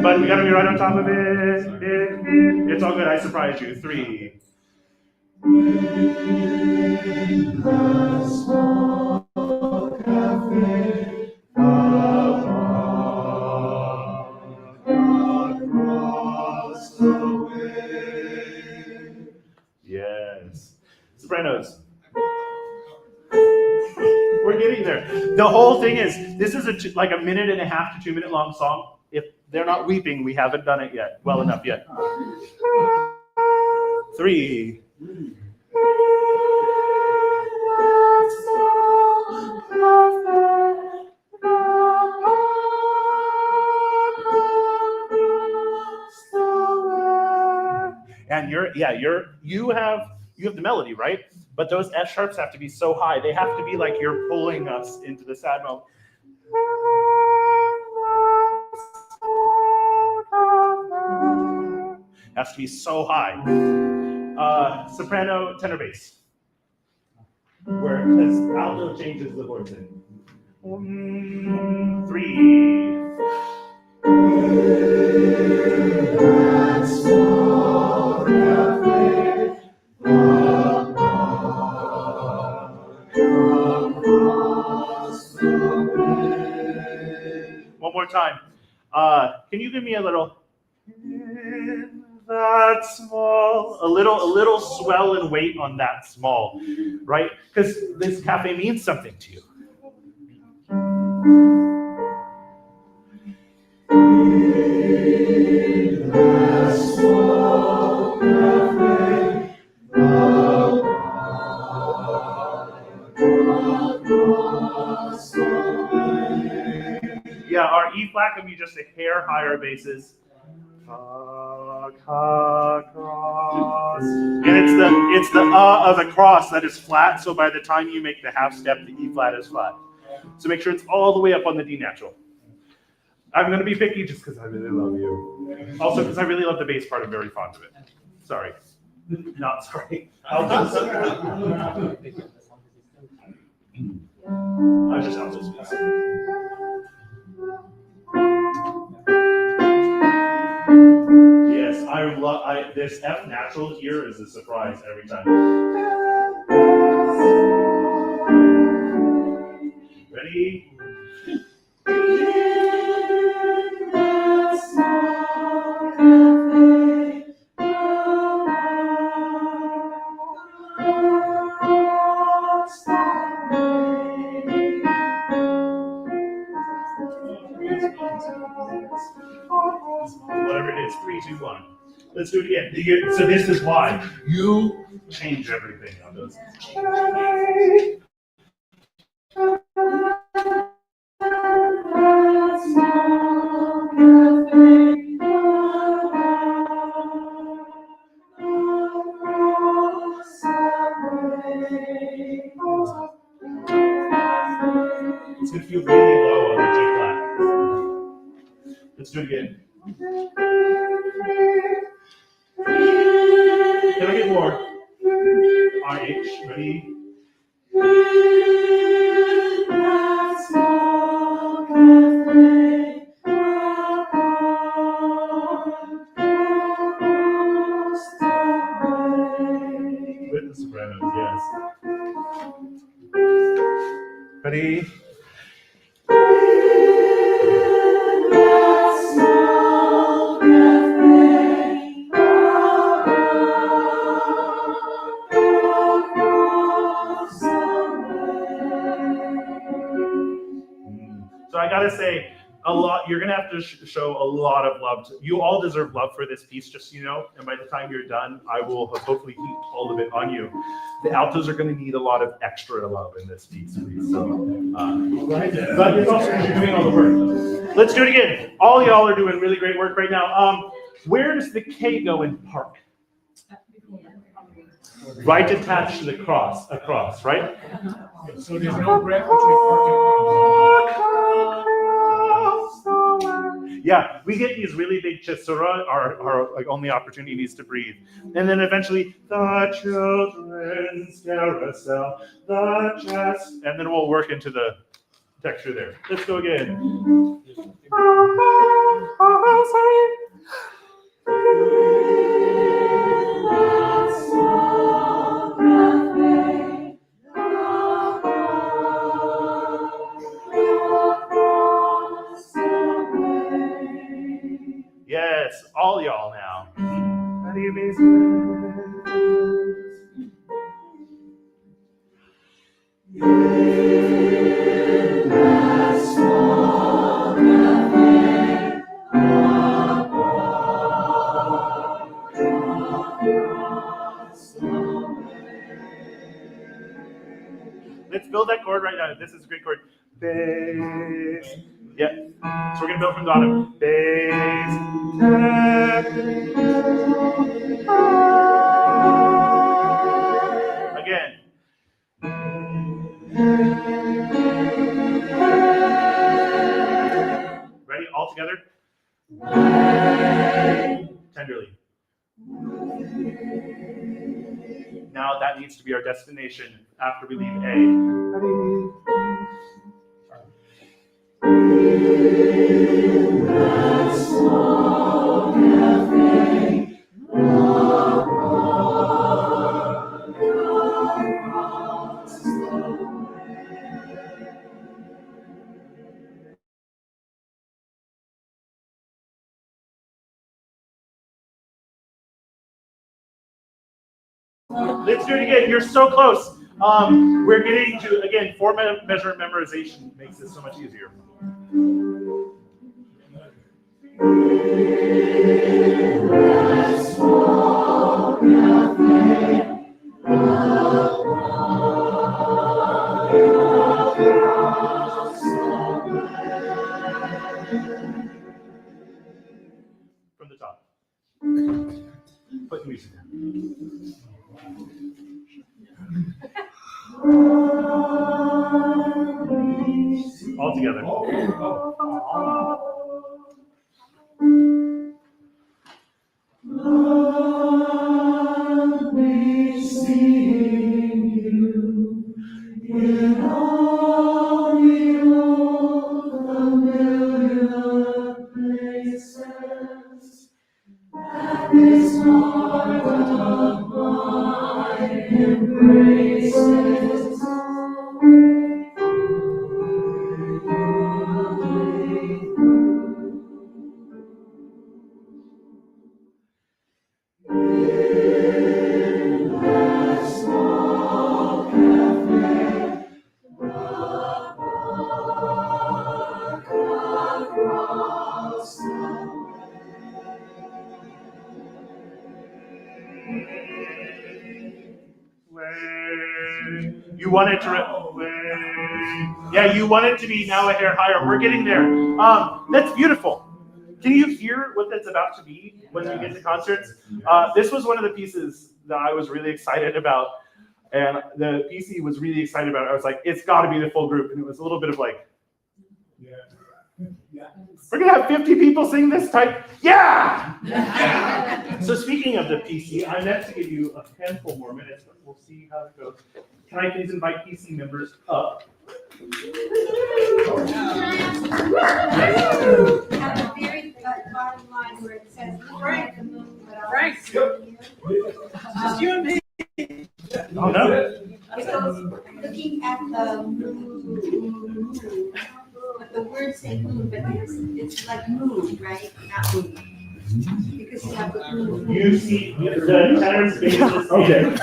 S1: But we gotta be right on top of it. It's all good. I surprised you. 3. Yes. Sopranos. We're getting there. The whole thing is, this is like a 1.5 to 2 minute long song. If they're not weeping, we haven't done it yet, well enough yet. 3. And you have the melody, right? But those F sharps have to be so high. They have to be like you're pulling us into the sad mode. Has to be so high. Soprano, tenor, bass. Where as alto changes the voice in. 3. One more time. Can you give me a little? That small, a little swell and weight on that small, right? Because this cafe means something to you. Yeah, our E flat can be just a hair higher basses. And it's the of the cross that is flat, so by the time you make the half step, the E flat is flat. So make sure it's all the way up on the D natural. I'm going to be picky just because I really love you. Also because I really love the bass part, I'm very fond of it. Sorry. Not sorry. Altos. I was just altos. Yes, I love this F natural here is a surprise every time. Ready? Whatever it is, 3, 2, 1. Let's do it again. So this is why you change everything on those. It's going to feel really low on the G flat. Let's do it again. Can I get more? RH, ready? With the sopranos, yes. Ready? So I gotta say, you're gonna have to show a lot of love. You all deserve love for this piece, just so you know. And by the time you're done, I will hopefully heap all of it on you. The altos are gonna need a lot of extra love in this piece, please. So, but it's also because you're doing all the work. Let's do it again. All y'all are doing really great work right now. Where does the K go in park? Right attached to the cross, across, right?
S2: So there's no break between park and cross.
S1: Yeah, we get these really big chisura, our like only opportunities to breathe. And then eventually, the children's carousel, the chest, and then we'll work into the texture there. Let's go again. Yes, all y'all now. Let's build that chord right now. This is a great chord. Bass. Yeah. So we're gonna build from the bottom. Bass. Again. Ready? All together. Tenderly. Now that needs to be our destination after we leave A. Let's do it again. You're so close. We're getting to, again, 4-measure memorization makes this so much easier. From the top. Put the music down. All together. Love me seeing you in all the old familiar places. That this heart of mine embraces. You want it to, yeah, you want it to be now a hair higher. We're getting there. That's beautiful. Can you hear what that's about to be when we get to concerts? This was one of the pieces that I was really excited about, and the PC was really excited about it. I was like, it's got to be the full group, and it was a little bit of like, we're gonna have 50 people sing this type. Yeah! So speaking of the PC, I'm next to give you a handful more minutes, but we'll see how it goes. Can I please invite PC members up?
S10: At the very bottom line where it says Frank,
S14: Frank.
S10: Just you and me.
S1: Oh no.
S10: It goes looking at the moon. But the words say moon, but it's like moon, right? Not moon. Because you have the moon.
S1: You see the tenors, basses,
S10: Okay.
S1: and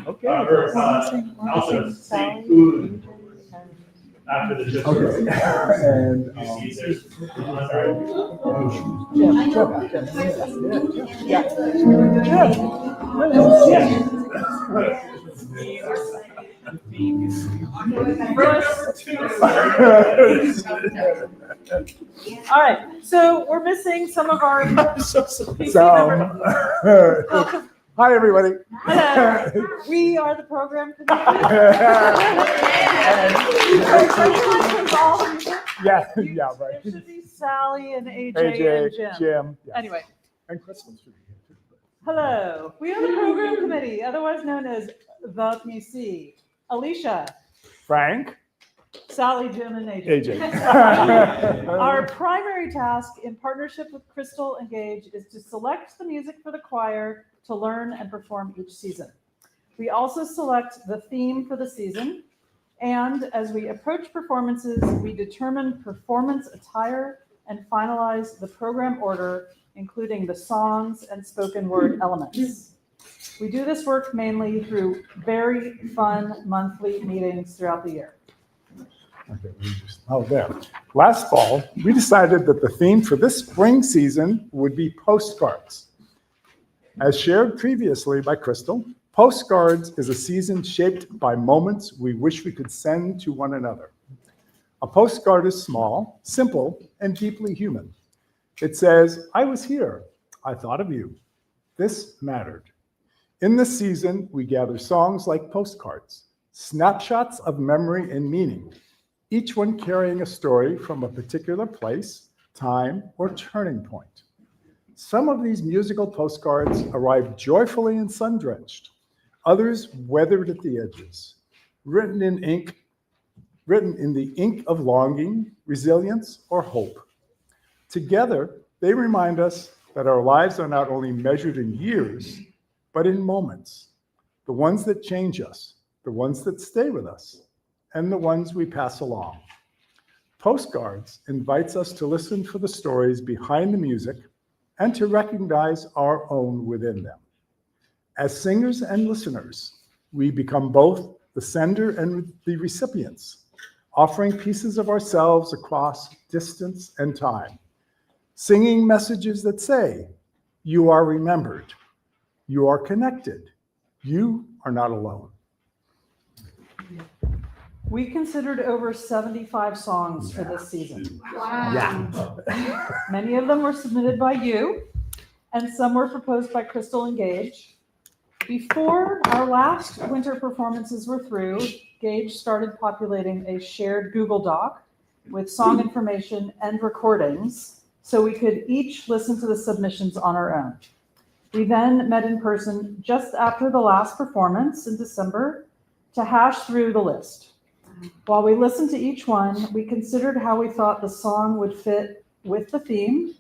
S1: sopranos sing, also sing oon after the just.
S17: Okay. And
S1: you see there's,
S19: All right, so we're missing some of our PC members.
S17: Hi, everybody.
S19: Hello. We are the program committee.
S17: Yeah, right.
S19: There should be Sally and AJ and
S17: Jim. Yes.
S19: Anyway.
S17: And Crystal should be here too.
S19: Hello. We are the program committee, otherwise known as the PC. Alicia.
S17: Frank.
S19: Sally, Jim, and AJ.
S20: AJ.
S19: Our primary task in partnership with Crystal and Gage is to select the music for the choir to learn and perform each season. We also select the theme for the season, and as we approach performances, we determine performance attire and finalize the program order, including the songs and spoken word elements. We do this work mainly through very fun monthly meetings throughout the year.
S20: Oh, there. Last fall, we decided that the theme for this spring season would be postcards. As shared previously by Crystal, postcards is a season shaped by moments we wish we could send to one another. A postcard is small, simple, and deeply human. It says, I was here. I thought of you. This mattered. In this season, we gather songs like postcards, snapshots of memory and meaning, each one carrying a story from a particular place, time, or turning point. Some of these musical postcards arrived joyfully and sun-drenched, others weathered at the edges, written in the ink of longing, resilience, or hope. Together, they remind us that our lives are not only measured in years, but in moments, the ones that change us, the ones that stay with us, and the ones we pass along. Postcards invites us to listen for the stories behind the music and to recognize our own within them. As singers and listeners, we become both the sender and the recipients, offering pieces of ourselves across distance and time, singing messages that say, you are remembered, you are connected, you are not alone.
S19: We considered over 75 songs for this season.
S20: Wow. Yeah.
S19: Many of them were submitted by you, and some were proposed by Crystal and Gage. Before our last winter performances were through, Gage started populating a shared Google Doc with song information and recordings so we could each listen to the submissions on our own. We then met in person just after the last performance in December to hash through the list. While we listened to each one, we considered how we thought the song would fit with the theme,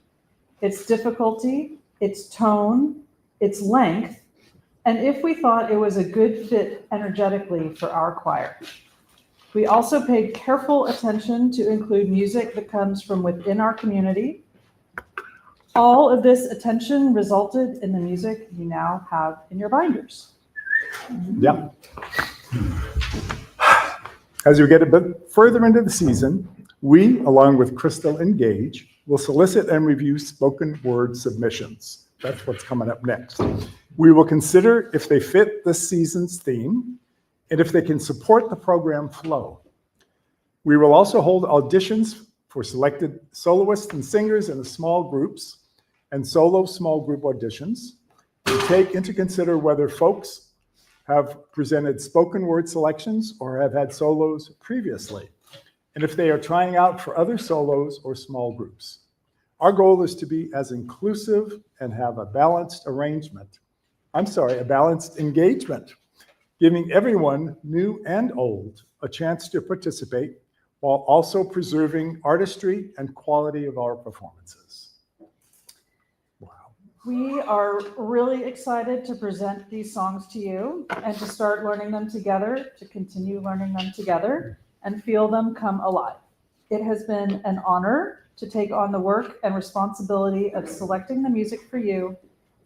S19: its difficulty, its tone, its length, and if we thought it was a good fit energetically for our choir. We also paid careful attention to include music that comes from within our community. All of this attention resulted in the music you now have in your binders.
S20: Yeah. As we get a bit further into the season, we, along with Crystal and Gage, will solicit and review spoken word submissions. That's what's coming up next. We will consider if they fit this season's theme and if they can support the program flow. We will also hold auditions for selected soloists and singers in the small groups and solo small group auditions. We take into consider whether folks have presented spoken word selections or have had solos previously, and if they are trying out for other solos or small groups. Our goal is to be as inclusive and have a balanced engagement, giving everyone, new and old, a chance to participate while also preserving artistry and quality of our performances.
S19: We are really excited to present these songs to you and to start learning them together, to continue learning them together, and feel them come alive. It has been an honor to take on the work and responsibility of selecting the music for you,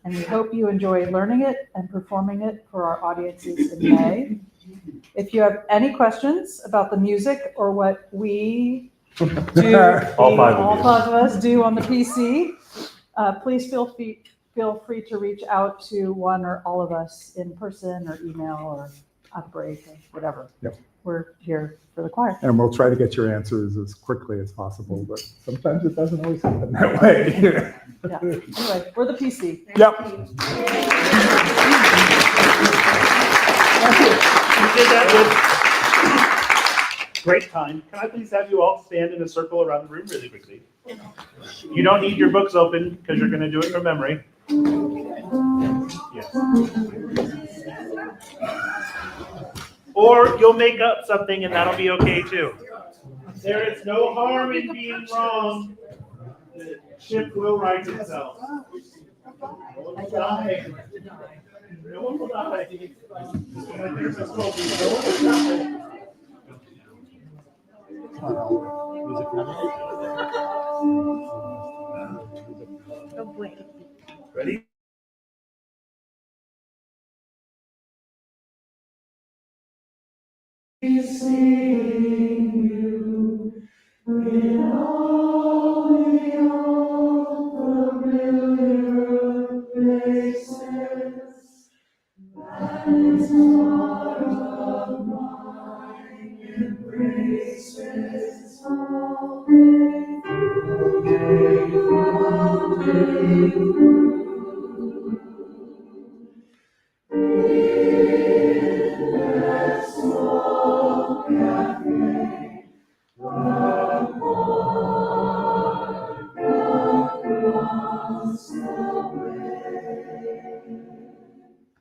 S19: and we hope you enjoy learning it and performing it for our audiences in May. If you have any questions about the music or what we do, all five of us do on the PC, please feel free to reach out to one or all of us in person or email or at break or whatever.
S20: Yep.
S19: We're here for the choir.
S20: And we'll try to get your answers as quickly as possible, but sometimes it doesn't always happen that way.
S19: Yeah. Anyway, we're the PC.
S20: Yep.
S1: You did that with great time. Can I please have you all stand in a circle around the room really quickly? You don't need your books open because you're going to do it from memory. Yes. Or you'll make up something and that'll be okay too. There is no harm in being wrong. The ship will right itself. No one will die. No one will die. There's a smoke. No one will die.
S3: Oh, boy.
S1: Ready?
S3: Seeing you in all the old familiar places, that is part of mine embraces all day through, day through. In that small cafe,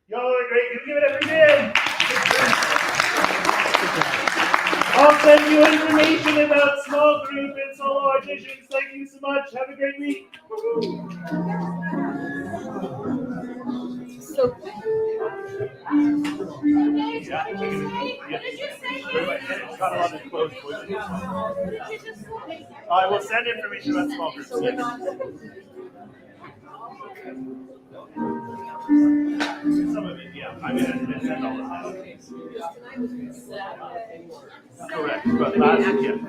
S1: Y'all are great. You give it every day. I'll send you information about small group and solo auditions. Thank you so much. Have a great week.
S3: So.
S1: I will send information about small groups. Some of it, yeah. I'm going to send all of that. Correct. But last year,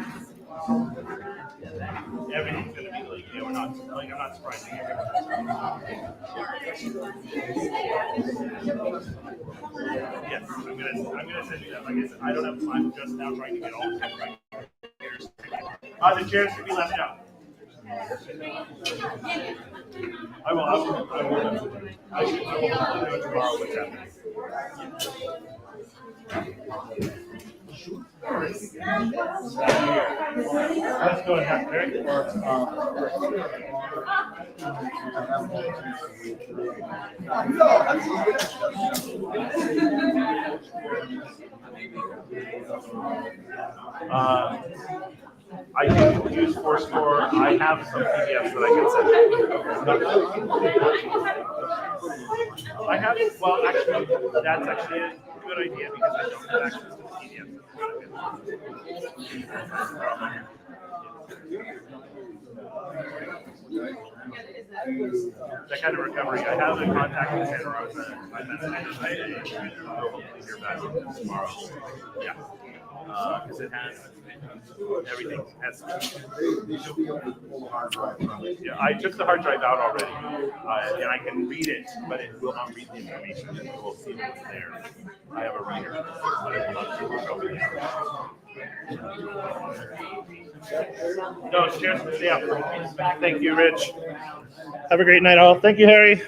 S1: everything's going to be like, we're not, like, I'm not surprised. Yes, I'm gonna send you that. Like I said, I don't have time. Just now trying to get all the stuff right. The chairs should be left out. I will. I should know tomorrow what's happening. Let's go ahead, Eric. I do use Fourscore. I have some PDFs that I can send. I have, well, actually, that's actually a good idea because I don't have access to the PDFs. That kind of recovery. I have a contact in Santa Rosa. I will hopefully hear back tomorrow. Yeah. Because it has everything has. Yeah, I took the hard drive out already, and I can read it, but it will not read the information. It will see what's there. I have a reader, but it will not see what's over there. No, cheers. Yeah. Thank you, Rich. Have a great night, all. Thank you, Harry.